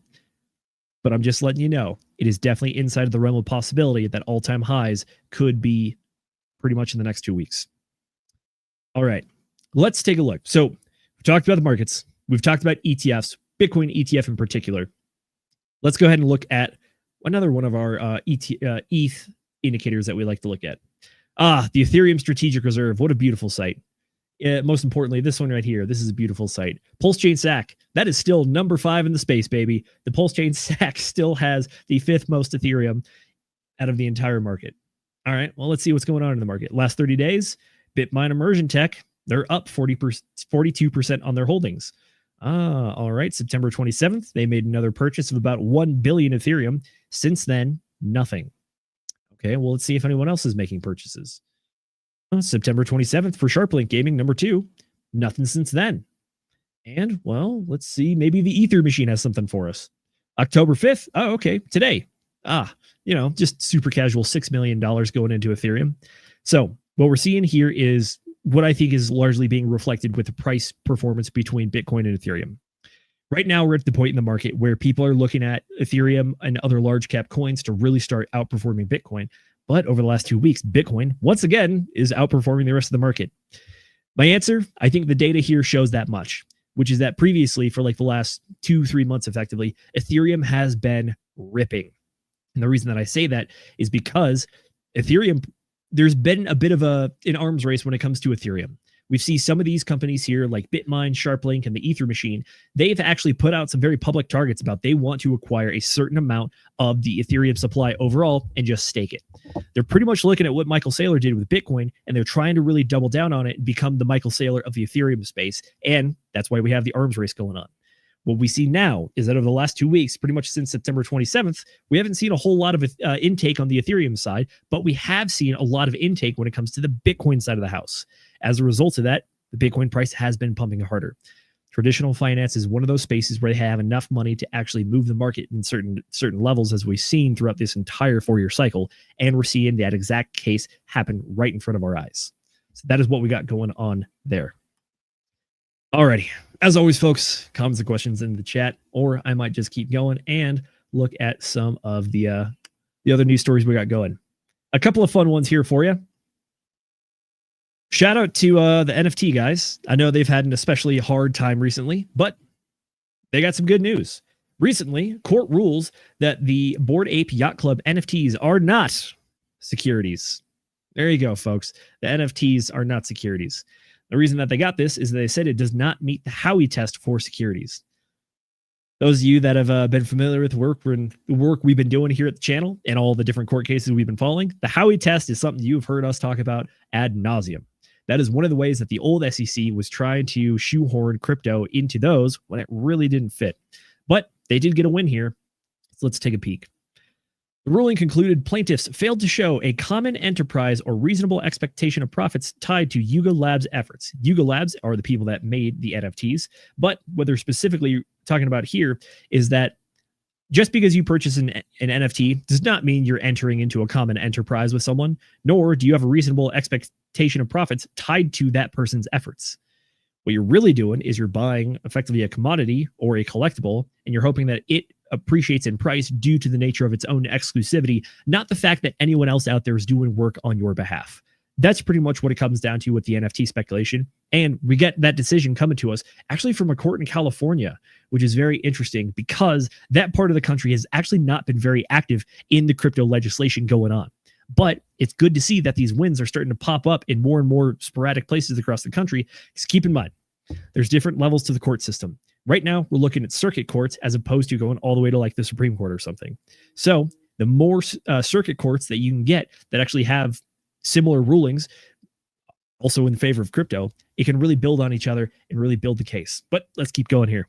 But I'm just letting you know, it is definitely inside of the realm of possibility that all-time highs could be pretty much in the next 2 weeks. All right, let's take a look. So we've talked about the markets. We've talked about ETFs, Bitcoin ETF in particular. Let's go ahead and look at another one of our ETH indicators that we like to look at. The Ethereum Strategic Reserve. What a beautiful site. Most importantly, this one right here. This is a beautiful site. Pulse Chain SAC. That is still number 5 in the space, baby. The Pulse Chain SAC still has the 5th most Ethereum out of the entire market. All right, well, let's see what's going on in the market. Last 30 days, Bitmine Immersion Tech, they're up 42% on their holdings. All right, September 27th, they made another purchase of about 1 billion Ethereum. Since then, nothing. Okay, well, let's see if anyone else is making purchases. September 27th for Sharplink Gaming, number 2. Nothing since then. And, well, let's see. Maybe the Ether machine has something for us. October 5th. Oh, okay. Today. Just super casual $6 million going into Ethereum. So what we're seeing here is what I think is largely being reflected with the price performance between Bitcoin and Ethereum. Right now, we're at the point in the market where people are looking at Ethereum and other large cap coins to really start outperforming Bitcoin. But over the last 2 weeks, Bitcoin, once again, is outperforming the rest of the market. My answer, I think the data here shows that much, which is that previously, for like the last 2-3 months effectively, Ethereum has been ripping. And the reason that I say that is because Ethereum, there's been a bit of an arms race when it comes to Ethereum. We see some of these companies here like Bitmine, Sharplink, and the Ether machine. They've actually put out some very public targets about they want to acquire a certain amount of the Ethereum supply overall and just stake it. They're pretty much looking at what Michael Saylor did with Bitcoin, and they're trying to really double down on it and become the Michael Saylor of the Ethereum space. And that's why we have the arms race going on. What we see now is that over the last 2 weeks, pretty much since September 27th, we haven't seen a whole lot of intake on the Ethereum side, but we have seen a lot of intake when it comes to the Bitcoin side of the house. As a result of that, the Bitcoin price has been pumping harder. Traditional finance is one of those spaces where they have enough money to actually move the market in certain levels, as we've seen throughout this entire 4-year cycle, and we're seeing that exact case happen right in front of our eyes. So that is what we got going on there. Alrighty. As always, folks, comments and questions in the chat, or I might just keep going and look at some of the other news stories we got going. A couple of fun ones here for you. Shout out to the NFT guys. I know they've had an especially hard time recently, but they got some good news. Recently, court rules that the Bored Ape Yacht Club NFTs are not securities. There you go, folks. The NFTs are not securities. The reason that they got this is they said it does not meet the Howey test for securities. Those of you that have been familiar with the work we've been doing here at the channel and all the different court cases we've been following, the Howey test is something you've heard us talk about ad nauseum. That is one of the ways that the old SEC was trying to shoehorn crypto into those when it really didn't fit. But they did get a win here. So let's take a peek. The ruling concluded plaintiffs failed to show a common enterprise or reasonable expectation of profits tied to Yuga Labs' efforts. Yuga Labs are the people that made the NFTs, but what they're specifically talking about here is that just because you purchase an NFT does not mean you're entering into a common enterprise with someone, nor do you have a reasonable expectation of profits tied to that person's efforts. What you're really doing is you're buying effectively a commodity or a collectible, and you're hoping that it appreciates in price due to the nature of its own exclusivity, not the fact that anyone else out there is doing work on your behalf. That's pretty much what it comes down to with the NFT speculation. And we get that decision coming to us actually from a court in California, which is very interesting because that part of the country has actually not been very active in the crypto legislation going on. But it's good to see that these wins are starting to pop up in more and more sporadic places across the country. Just keep in mind, there's different levels to the court system. Right now, we're looking at circuit courts as opposed to going all the way to like the Supreme Court or something. So the more circuit courts that you can get that actually have similar rulings, also in favor of crypto, it can really build on each other and really build the case. But let's keep going here.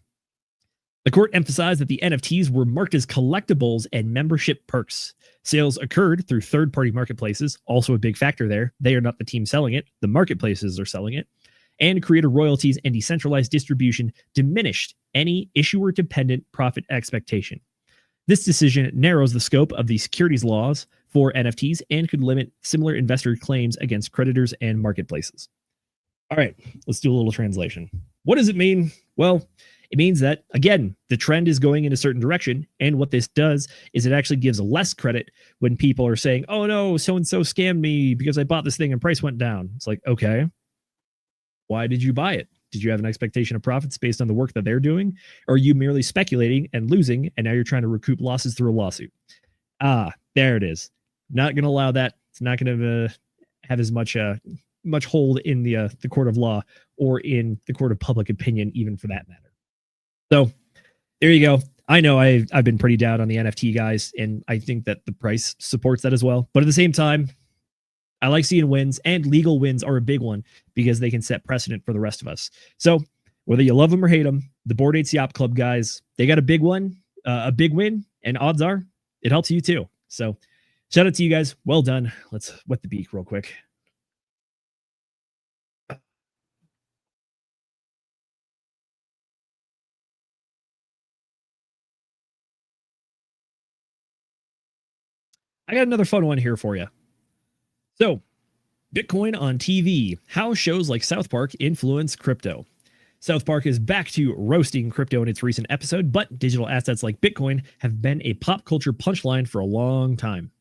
The court emphasized that the NFTs were marked as collectibles and membership perks. Sales occurred through third-party marketplaces, also a big factor there. They are not the team selling it. The marketplaces are selling it. And creator royalties and decentralized distribution diminished any issuer-dependent profit expectation. This decision narrows the scope of the securities laws for NFTs and could limit similar investor claims against creditors and marketplaces. All right, let's do a little translation. What does it mean? Well, it means that, again, the trend is going in a certain direction. And what this does is it actually gives less credit when people are saying, oh no, so-and-so scammed me because I bought this thing and price went down. It's like, okay, why did you buy it? Did you have an expectation of profits based on the work that they're doing? Or are you merely speculating and losing, and now you're trying to recoup losses through a lawsuit? There it is. Not going to allow that. It's not going to have as much hold in the court of law or in the court of public opinion, even for that matter. So there you go. I know I've been pretty down on the NFT guys, and I think that the price supports that as well. But at the same time, I like seeing wins, and legal wins are a big one because they can set precedent for the rest of us. So whether you love them or hate them, the Bored Apes Yacht Club guys, they got a big one, a big win, and odds are it helps you too. So shout out to you guys. Well done. Let's wet the beak real quick. I got another fun one here for you. So, Bitcoin on TV. How shows like South Park influence crypto. South Park is back to roasting crypto in its recent episode, but digital assets like Bitcoin have been a pop culture punchline for a long time.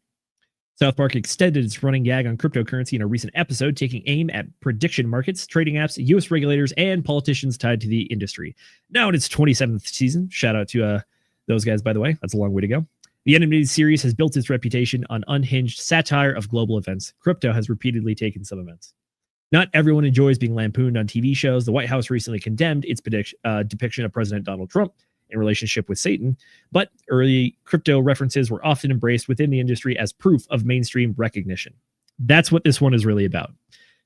South Park extended its running gag on cryptocurrency in a recent episode, taking aim at prediction markets, trading apps, U.S. regulators, and politicians tied to the industry. Now in its 27th season, shout out to those guys, by the way. That's a long way to go. The animated series has built its reputation on unhinged satire of global events. Crypto has repeatedly taken some events. Not everyone enjoys being lampooned on TV shows. The White House recently condemned its depiction of President Donald Trump in relationship with Satan, but early crypto references were often embraced within the industry as proof of mainstream recognition. That's what this one is really about.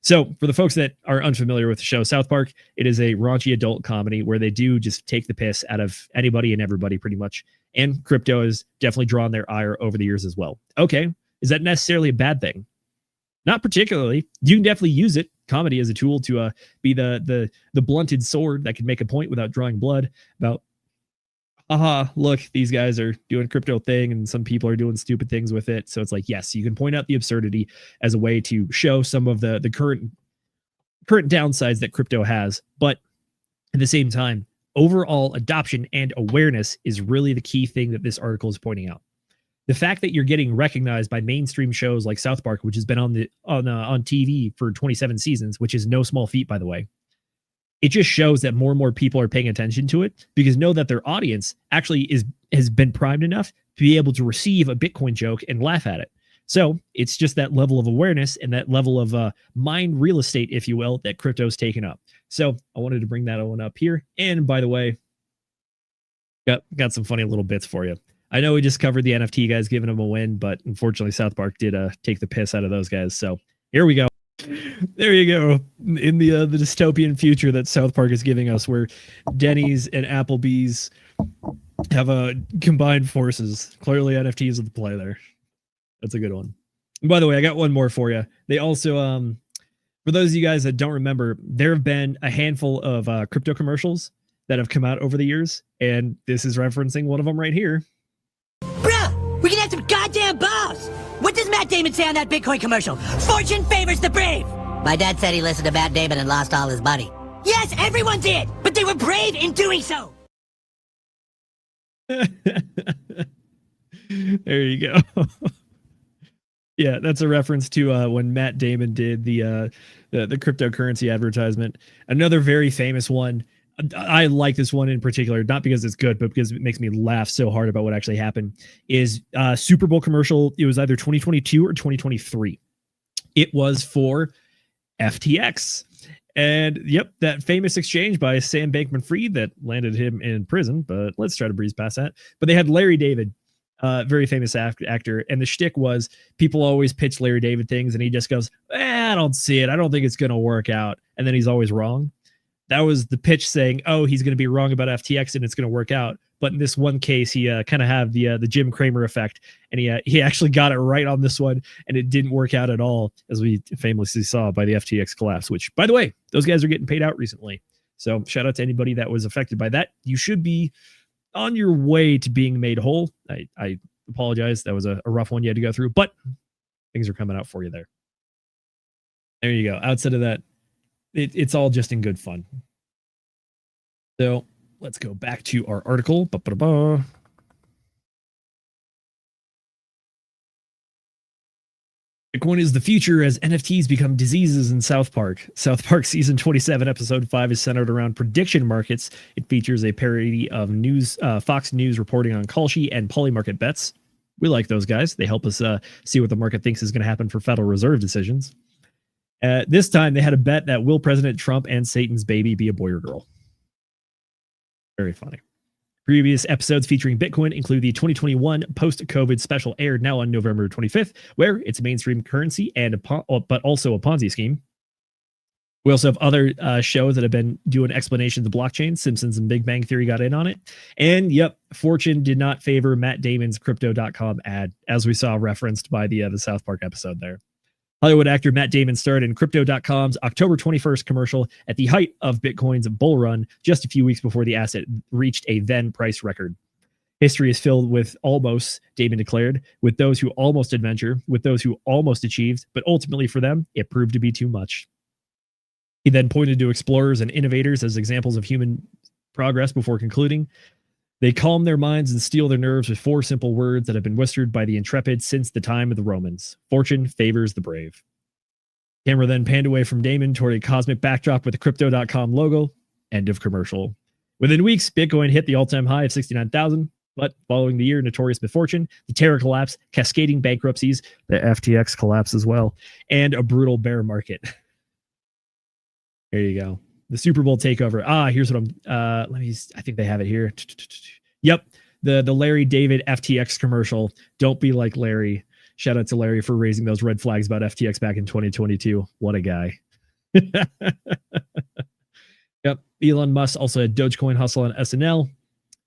So for the folks that are unfamiliar with the show South Park, it is a raunchy adult comedy where they do just take the piss out of anybody and everybody pretty much. And crypto has definitely drawn their ire over the years as well. Okay, is that necessarily a bad thing? Not particularly. You can definitely use it, comedy, as a tool to be the blunted sword that can make a point without drawing blood about, look, these guys are doing a crypto thing and some people are doing stupid things with it. So it's like, yes, you can point out the absurdity as a way to show some of the current downsides that crypto has. But at the same time, overall adoption and awareness is really the key thing that this article is pointing out. The fact that you're getting recognized by mainstream shows like South Park, which has been on TV for 27 seasons, which is no small feat, by the way, it just shows that more and more people are paying attention to it because know that their audience actually has been primed enough to be able to receive a Bitcoin joke and laugh at it. So it's just that level of awareness and that level of mind real estate, if you will, that crypto's taken up. So I wanted to bring that one up here. And by the way, got some funny little bits for you. I know we just covered the NFT guys giving them a win, but unfortunately South Park did take the piss out of those guys. So here we go. There you go. In the dystopian future that South Park is giving us, where Denny's and Applebee's have combined forces. Clearly NFTs is the play there. That's a good one. And by the way, I got one more for you. They also, for those of you guys that don't remember, there have been a handful of crypto commercials that have come out over the years, and this is referencing one of them right here. Bruh, we can have some goddamn balls! What does Matt Damon say on that Bitcoin commercial? Fortune favors the brave! My dad said he listened to Matt Damon and lost all his money. Yes, everyone did, but they were brave in doing so! There you go. Yeah, that's a reference to when Matt Damon did the cryptocurrency advertisement. Another very famous one. I like this one in particular, not because it's good, but because it makes me laugh so hard about what actually happened, is Super Bowl commercial. It was either 2022 or 2023. It was for FTX. And yep, that famous exchange by Sam Bankman-Fried that landed him in prison, but let's try to breeze past that. But they had Larry David very famous actor. And the shtick was people always pitch Larry David things, and he just goes, I don't see it. I don't think it's going to work out. And then he's always wrong. That was the pitch saying, oh, he's going to be wrong about FTX and it's going to work out. But in this one case, he kind of had the Jim Cramer effect, and he actually got it right on this one, and it didn't work out at all, as we famously saw by the FTX collapse, which, by the way, those guys are getting paid out recently. So shout out to anybody that was affected by that. You should be on your way to being made whole. I apologize. That was a rough one you had to go through, but things are coming out for you there. There you go. Outside of that, it's all just in good fun. So let's go back to our article. Bitcoin is the future as NFTs become diseases in South Park. South Park season 27, episode 5 is centered around prediction markets. It features a parody of Fox News reporting on Kalshi and Polymarket bets. We like those guys. They help us see what the market thinks is going to happen for Federal Reserve decisions. This time they had a bet that will President Trump and Satan's baby be a boy or girl? Very funny. Previous episodes featuring Bitcoin include the 2021 post-COVID special aired now on November 25th, where it's a mainstream currency but also a Ponzi scheme. We also have other shows that have been doing explanations of blockchain. Simpsons and Big Bang Theory got in on it. And yep, Fortune did not favor Matt Damon's Crypto.com ad, as we saw referenced by the South Park episode there. Hollywood actor Matt Damon starred in Crypto.com's October 21st commercial at the height of Bitcoin's bull run, just a few weeks before the asset reached a then price record. History is filled with almost, Damon declared, with those who almost adventure, with those who almost achieved, but ultimately for them, it proved to be too much. He then pointed to explorers and innovators as examples of human progress before concluding, they calm their minds and steel their nerves with 4 simple words that have been whispered by the intrepid since the time of the Romans. Fortune favors the brave. Camera then panned away from Damon toward a cosmic backdrop with the Crypto.com logo. End of commercial. Within weeks, Bitcoin hit the all-time high of 69,000, but following the year notorious misfortune, the Terra collapse, cascading bankruptcies, the FTX collapse as well, and a brutal bear market. There you go. The Super Bowl takeover. Here's what I think they have it here. Yep. The Larry David FTX commercial. Don't be like Larry. Shout out to Larry for raising those red flags about FTX back in 2022. What a guy. Yep. Elon Musk also had Dogecoin hustle on SNL.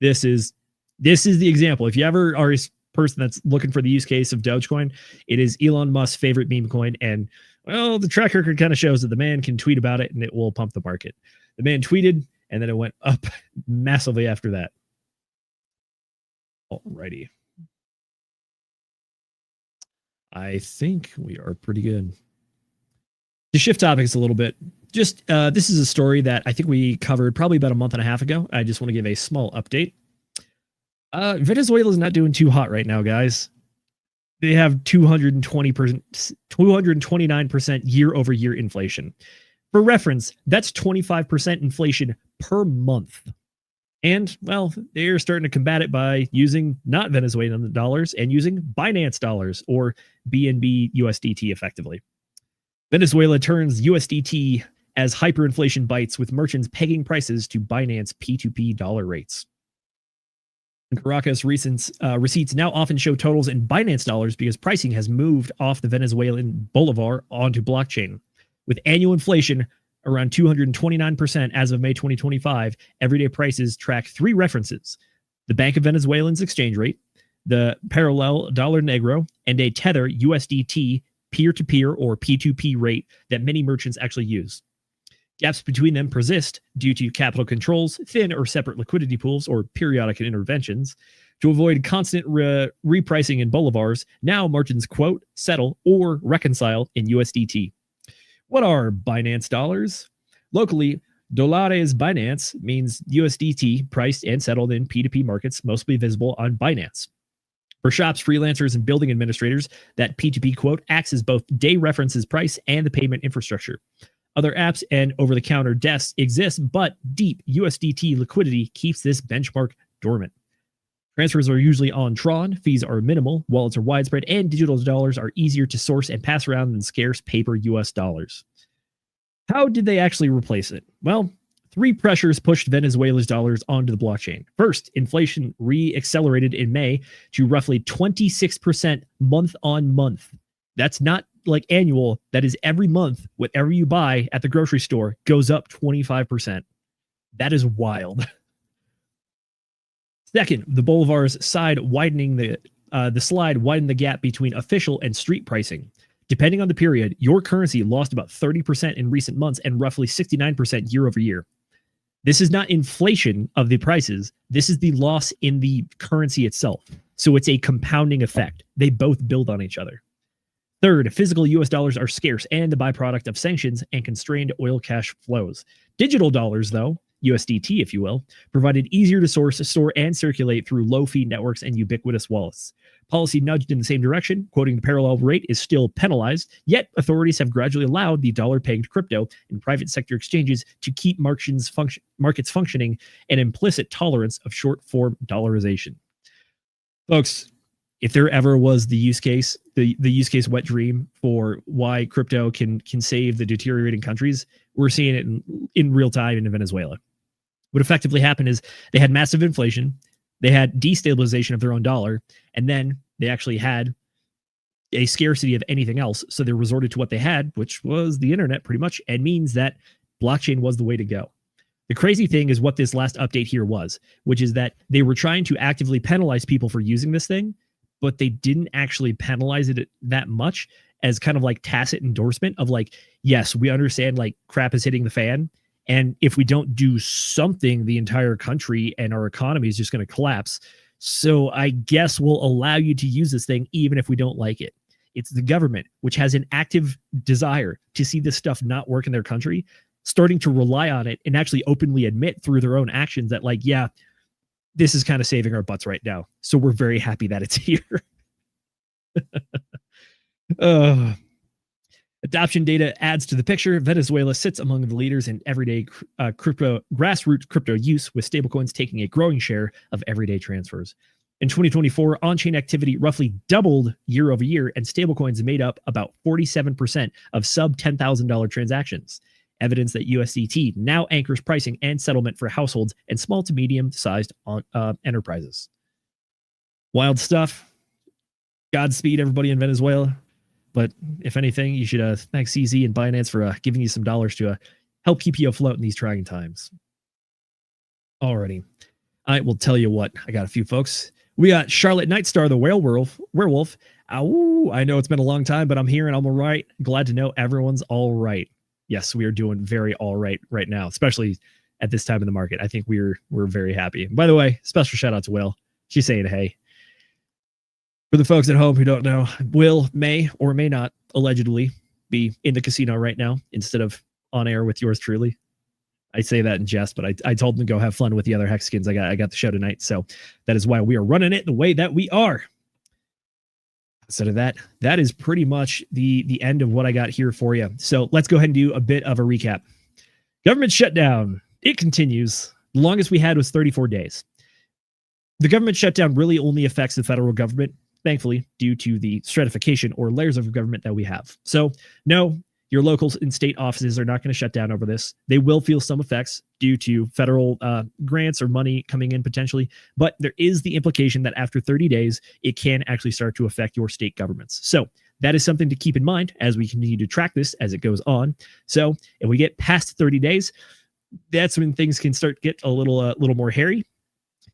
This is the example. If you ever are a person that's looking for the use case of Dogecoin, it is Elon Musk's favorite meme coin. And well, the track record kind of shows that the man can tweet about it and it will pump the market. The man tweeted and then it went up massively after that. Alrighty. I think we are pretty good. To shift topics a little bit, just this is a story that I think we covered probably about a month and a half ago. I just want to give a small update. Venezuela is not doing too hot right now, guys. They have 229% year-over-year inflation. For reference, that's 25% inflation per month. And, well, they're starting to combat it by using not Venezuelan dollars and using Binance dollars, or BNB USDT effectively. Venezuela turns USDT as hyperinflation bites, with merchants pegging prices to Binance P2P dollar rates. Caracas receipts now often show totals in Binance dollars because pricing has moved off the Venezuelan bolivar onto blockchain. With annual inflation around 229% as of May 2025, everyday prices track 3 references: the Bank of Venezuelan's exchange rate, the parallel dollar negro, and a Tether USDT peer-to-peer or P2P rate that many merchants actually use. Gaps between them persist due to capital controls, thin or separate liquidity pools, or periodic interventions. To avoid constant repricing in bolivars, now merchants quote, settle, or reconcile in USDT. What are Binance dollars? Locally, Dólares Binance means USDT priced and settled in P2P markets, mostly visible on Binance. For shops, freelancers, and building administrators, that P2P quote acts as both day references price and the payment infrastructure. Other apps and over-the-counter desks exist, but deep USDT liquidity keeps this benchmark dormant. Transfers are usually on Tron, fees are minimal, wallets are widespread, and digital dollars are easier to source and pass around than scarce paper US dollars. How did they actually replace it? Well, Three pressures pushed Venezuela's dollars onto the blockchain. First, inflation re-accelerated in May to roughly 26% month on month. That's not like annual. That is every month. Whatever you buy at the grocery store goes up 25%. That is wild. Second, the Bolivar's slide widened the gap between official and street pricing. Depending on the period, your currency lost about 30% in recent months and roughly 69% year over year. This is not inflation of the prices. This is the loss in the currency itself. So it's a compounding effect. They both build on each other. Third, physical US dollars are scarce and the byproduct of sanctions and constrained oil cash flows. Digital dollars, though, USDT, if you will, provided easier to source, store, and circulate through low-fee networks and ubiquitous wallets. Policy nudged in the same direction, quoting the parallel rate is still penalized, yet authorities have gradually allowed the dollar-pegged crypto and private sector exchanges to keep markets functioning, an implicit tolerance of short-form dollarization. Folks, if there ever was the use case, the use case wet dream for why crypto can save the deteriorating countries, we're seeing it in real time in Venezuela. What effectively happened is they had massive inflation, they had destabilization of their own dollar, and then they actually had a scarcity of anything else. So they resorted to what they had, which was the internet pretty much, and means that blockchain was the way to go. The crazy thing is what this last update here was, which is that they were trying to actively penalize people for using this thing, but they didn't actually penalize it that much as kind of like tacit endorsement of like, yes, we understand like crap is hitting the fan. And if we don't do something, the entire country and our economy is just going to collapse. So I guess we'll allow you to use this thing, even if we don't like it. It's the government, which has an active desire to see this stuff not work in their country, starting to rely on it and actually openly admit through their own actions that like, yeah, this is kind of saving our butts right now. So we're very happy that it's here. Adoption data adds to the picture. Venezuela sits among the leaders in everyday grassroots crypto use, with stablecoins taking a growing share of everyday transfers. In 2024, on-chain activity roughly doubled year over year, and stablecoins made up about 47% of sub $10,000 transactions. Evidence that USDT now anchors pricing and settlement for households and small to medium-sized enterprises. Wild stuff. Godspeed, everybody in Venezuela. But if anything, you should thank CZ and Binance for giving you some dollars to help keep you afloat in these trying times. Alrighty. I will tell you what. I got a few folks. We got Charlotte Nightstar, the werewolf. Ow, I know it's been a long time, but I'm here and I'm all right. Glad to know everyone's all right. Yes, we are doing very all right now, especially at this time in the market. I think we're very happy. By the way, special shout out to Will. She's saying hey. For the folks at home who don't know, Will may or may not allegedly be in the casino right now instead of on air with yours truly. I say that in jest, but I told him to go have fun with the other Hexikins. I got the show tonight, so that is why we are running it the way that we are. Instead of that is pretty much the end of what I got here for you. So let's go ahead and do a bit of a recap. Government shutdown. It continues. The longest we had was 34 days. The government shutdown really only affects the federal government, thankfully, due to the stratification or layers of government that we have. So no, your local and state offices are not going to shut down over this. They will feel some effects due to federal grants or money coming in potentially, but there is the implication that after 30 days, it can actually start to affect your state governments. So that is something to keep in mind as we continue to track this as it goes on. So if we get past 30 days, that's when things can start to get a little more hairy.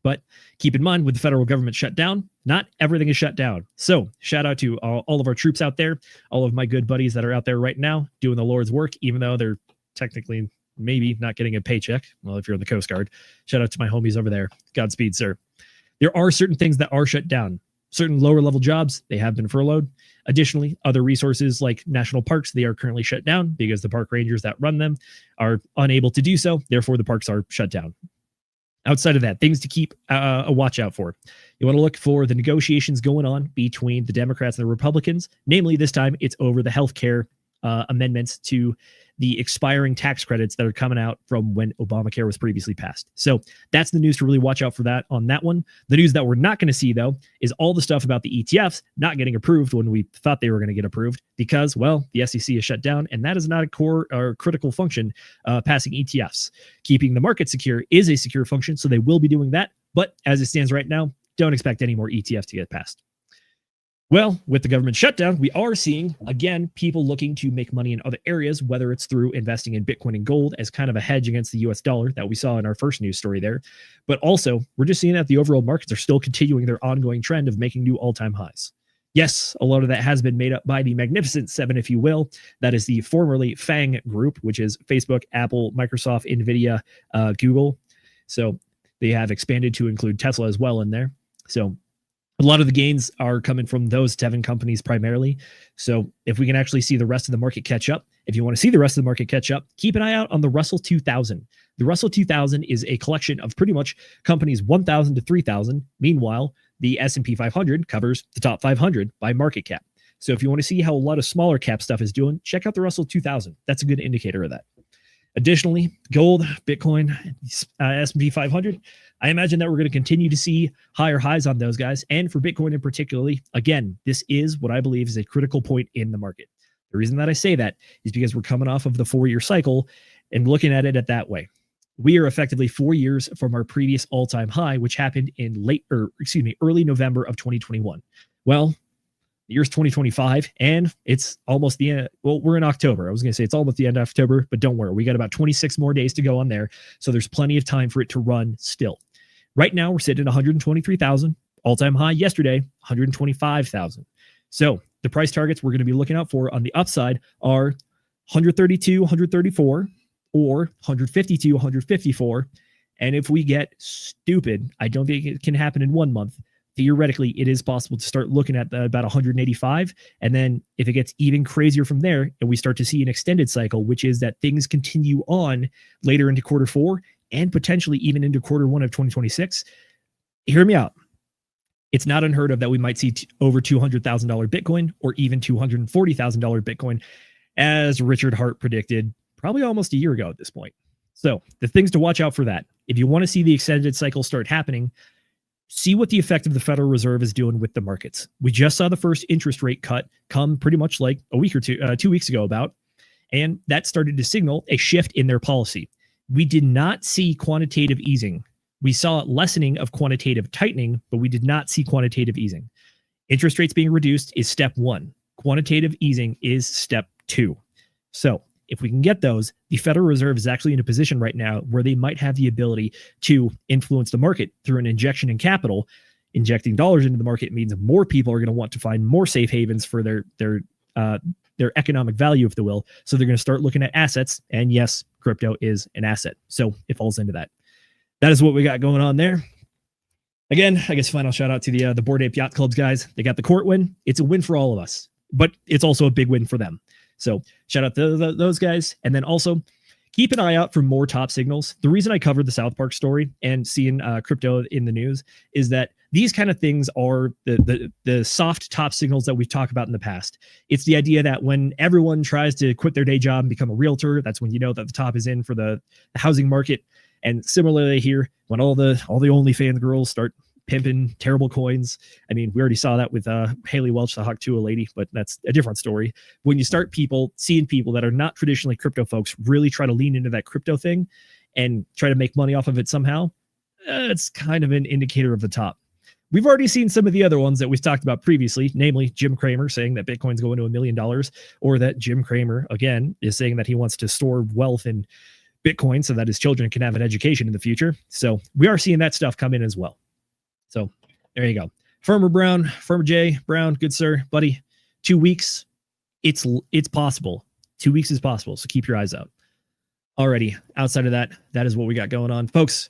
But keep in mind, with the federal government shut down, not everything is shut down. So shout out to all of our troops out there, all of my good buddies that are out there right now doing the Lord's work, even though they're technically maybe not getting a paycheck. Well, if you're in the Coast Guard, shout out to my homies over there. Godspeed, sir. There are certain things that are shut down. Certain lower level jobs, they have been furloughed. Additionally, other resources like national parks, they are currently shut down because the park rangers that run them are unable to do so. Therefore, the parks are shut down. Outside of that, things to keep a watch out for. You want to look for the negotiations going on between the Democrats and the Republicans. Namely, this time it's over the healthcare amendments to the expiring tax credits that are coming out from when Obamacare was previously passed. So that's the news to really watch out for that on that one. The news that we're not going to see, though, is all the stuff about the ETFs not getting approved when we thought they were going to get approved because, well, the SEC is shut down, and that is not a core or critical function, passing ETFs. Keeping the market secure is a secure function, so they will be doing that. But as it stands right now, don't expect any more ETFs to get passed. Well, with the government shutdown, we are seeing, again, people looking to make money in other areas, whether it's through investing in Bitcoin and gold as kind of a hedge against the US dollar that we saw in our first news story there. But also, we're just seeing that the overall markets are still continuing their ongoing trend of making new all-time highs. Yes, a lot of that has been made up by the Magnificent Seven, if you will. That is the formerly FANG group, which is Facebook, Apple, Microsoft, NVIDIA, Google. So they have expanded to include Tesla as well in there. So a lot of the gains are coming from those 7 companies primarily. So if we can actually see the rest of the market catch up, if you want to see the rest of the market catch up, keep an eye out on the Russell 2000. The Russell 2000 is a collection of pretty much companies 1,000 to 3,000. Meanwhile, the S&P 500 covers the top 500 by market cap. So if you want to see how a lot of smaller cap stuff is doing, check out the Russell 2000. That's a good indicator of that. Additionally, gold, Bitcoin, S&P 500, I imagine that we're going to continue to see higher highs on those guys. And for Bitcoin in particularly, again, this is what I believe is a critical point in the market. The reason that I say that is because we're coming off of the 4-year cycle and looking at it that way. We are effectively 4 years from our previous all-time high, which happened in early November of 2021. Well, the year's 2025, and it's almost the end. Well, we're in October. I was going to say it's almost the end of October, but don't worry. We got about 26 more days to go on there. So there's plenty of time for it to run still. Right now, we're sitting at 123,000. All-time high yesterday, 125,000. So the price targets we're going to be looking out for on the upside are 132, 134, or 152, 154. And if we get stupid, I don't think it can happen in 1 month. Theoretically, it is possible to start looking at about 185. And then if it gets even crazier from there and we start to see an extended cycle, which is that things continue on later into Q4 and potentially even into Q1 of 2026, hear me out. It's not unheard of that we might see over $200,000 Bitcoin or even $240,000 Bitcoin, as Richard Hart predicted probably almost a year ago at this point. So the things to watch out for that. If you want to see the extended cycle start happening, see what the effect of the Federal Reserve is doing with the markets. We just saw the first interest rate cut come pretty much like a week or 2 weeks ago about, and that started to signal a shift in their policy. We did not see quantitative easing. We saw lessening of quantitative tightening, but we did not see quantitative easing. Interest rates being reduced is step 1. Quantitative easing is step 2. So if we can get those, the Federal Reserve is actually in a position right now where they might have the ability to influence the market through an injection in capital. Injecting dollars into the market means more people are going to want to find more safe havens for their economic value, if they will. So they're going to start looking at assets. And yes, crypto is an asset. So it falls into that. That is what we got going on there. Again, I guess final shout out to the Bored Ape Yacht Clubs guys. They got the court win. It's a win for all of us, but it's also a big win for them. So shout out to those guys. And then also keep an eye out for more top signals. The reason I covered the South Park story and seeing crypto in the news is that these kind of things are the soft top signals that we've talked about in the past. It's the idea that when everyone tries to quit their day job and become a realtor, that's when you know that the top is in for the housing market. And similarly here, when all the OnlyFans girls start pimping terrible coins. I mean, we already saw that with Haley Welch, the Hawk2 lady, but that's a different story. When you start seeing people that are not traditionally crypto folks really try to lean into that crypto thing and try to make money off of it somehow, it's kind of an indicator of the top. We've already seen some of the other ones that we've talked about previously, namely Jim Cramer saying that Bitcoin's going to $1 million, or that Jim Cramer, again, is saying that he wants to store wealth in Bitcoin so that his children can have an education in the future. So we are seeing that stuff come in as well. So there you go. Farmer J Brown, good sir, buddy. 2 weeks. It's possible. 2 weeks is possible. So keep your eyes out. Alrighty. Outside of that, that is what we got going on. Folks,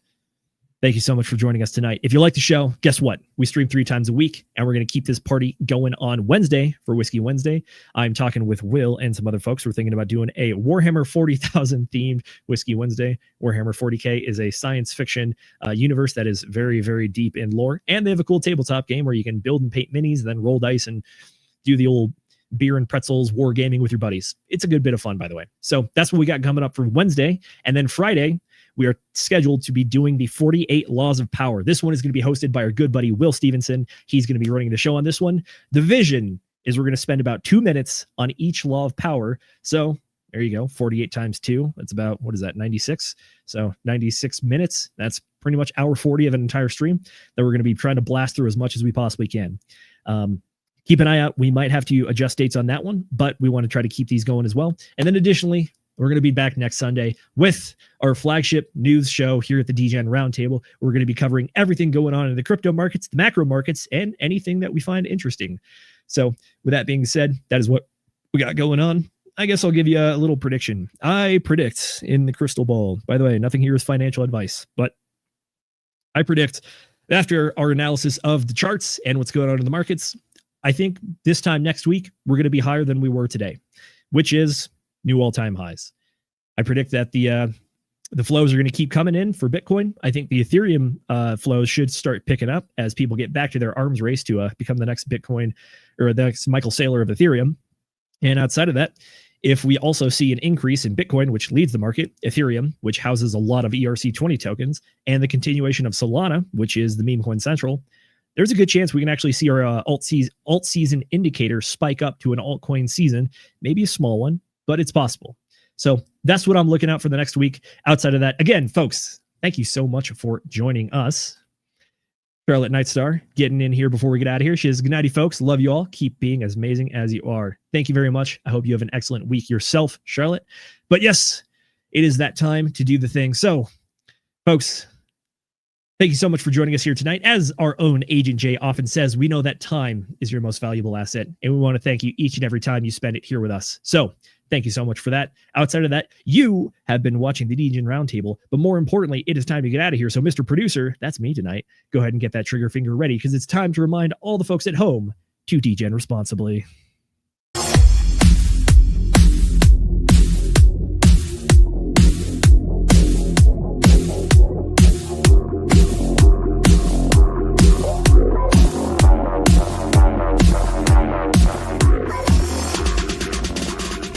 thank you so much for joining us tonight. If you like the show, guess what? We stream 3 times a week, and we're going to keep this party going on Wednesday for Whiskey Wednesday. I'm talking with Will and some other folks. We're thinking about doing a Warhammer 40,000 themed Whiskey Wednesday. Warhammer 40K is a science fiction universe that is very, very deep in lore, and they have a cool tabletop game where you can build and paint minis, then roll dice and do the old beer and pretzels, war gaming with your buddies. It's a good bit of fun, by the way. So that's what we got coming up for Wednesday. And then Friday, we are scheduled to be doing the 48 Laws of Power. This one is going to be hosted by our good buddy, Will Stevenson. He's going to be running the show on this one. The vision is we're going to spend about 2 minutes on each law of power. So there you go. 48 times 2. That's about, what is that, 96? So 96 minutes. That's pretty much hour 40 of an entire stream that we're going to be trying to blast through as much as we possibly can. Keep an eye out. We might have to adjust dates on that one, but we want to try to keep these going as well. And then additionally, we're going to be back next Sunday with our flagship news show here at the DGen Roundtable. We're going to be covering everything going on in the crypto markets, the macro markets, and anything that we find interesting. So with that being said, that is what we got going on. I guess I'll give you a little prediction. I predict in the crystal ball. By the way, nothing here is financial advice, but I predict after our analysis of the charts and what's going on in the markets, I think this time next week, we're going to be higher than we were today, which is new all-time highs. I predict that the flows are going to keep coming in for Bitcoin. I think the Ethereum flows should start picking up as people get back to their arms race to become the next Bitcoin or the next Michael Saylor of Ethereum. And outside of that, if we also see an increase in Bitcoin, which leads the market, Ethereum, which houses a lot of ERC20 tokens, and the continuation of Solana, which is the meme coin central, there's a good chance we can actually see our alt season indicator spike up to an altcoin season, maybe a small one, but it's possible. So that's what I'm looking out for the next week. Outside of that, again, folks, thank you so much for joining us. Charlotte Nightstar getting in here before we get out of here. She says, good nighty, folks. Love you all. Keep being as amazing as you are. Thank you very much. I hope you have an excellent week yourself, Charlotte. But yes, it is that time to do the thing. So, folks, thank you so much for joining us here tonight. As our own Agent J often says, we know that time is your most valuable asset, and we want to thank you each and every time you spend it here with us. So thank you so much for that. Outside of that, you have been watching the DGen Roundtable, but more importantly, it is time to get out of here. So Mr. Producer, that's me tonight. Go ahead and get that trigger finger ready because it's time to remind all the folks at home to DGen responsibly.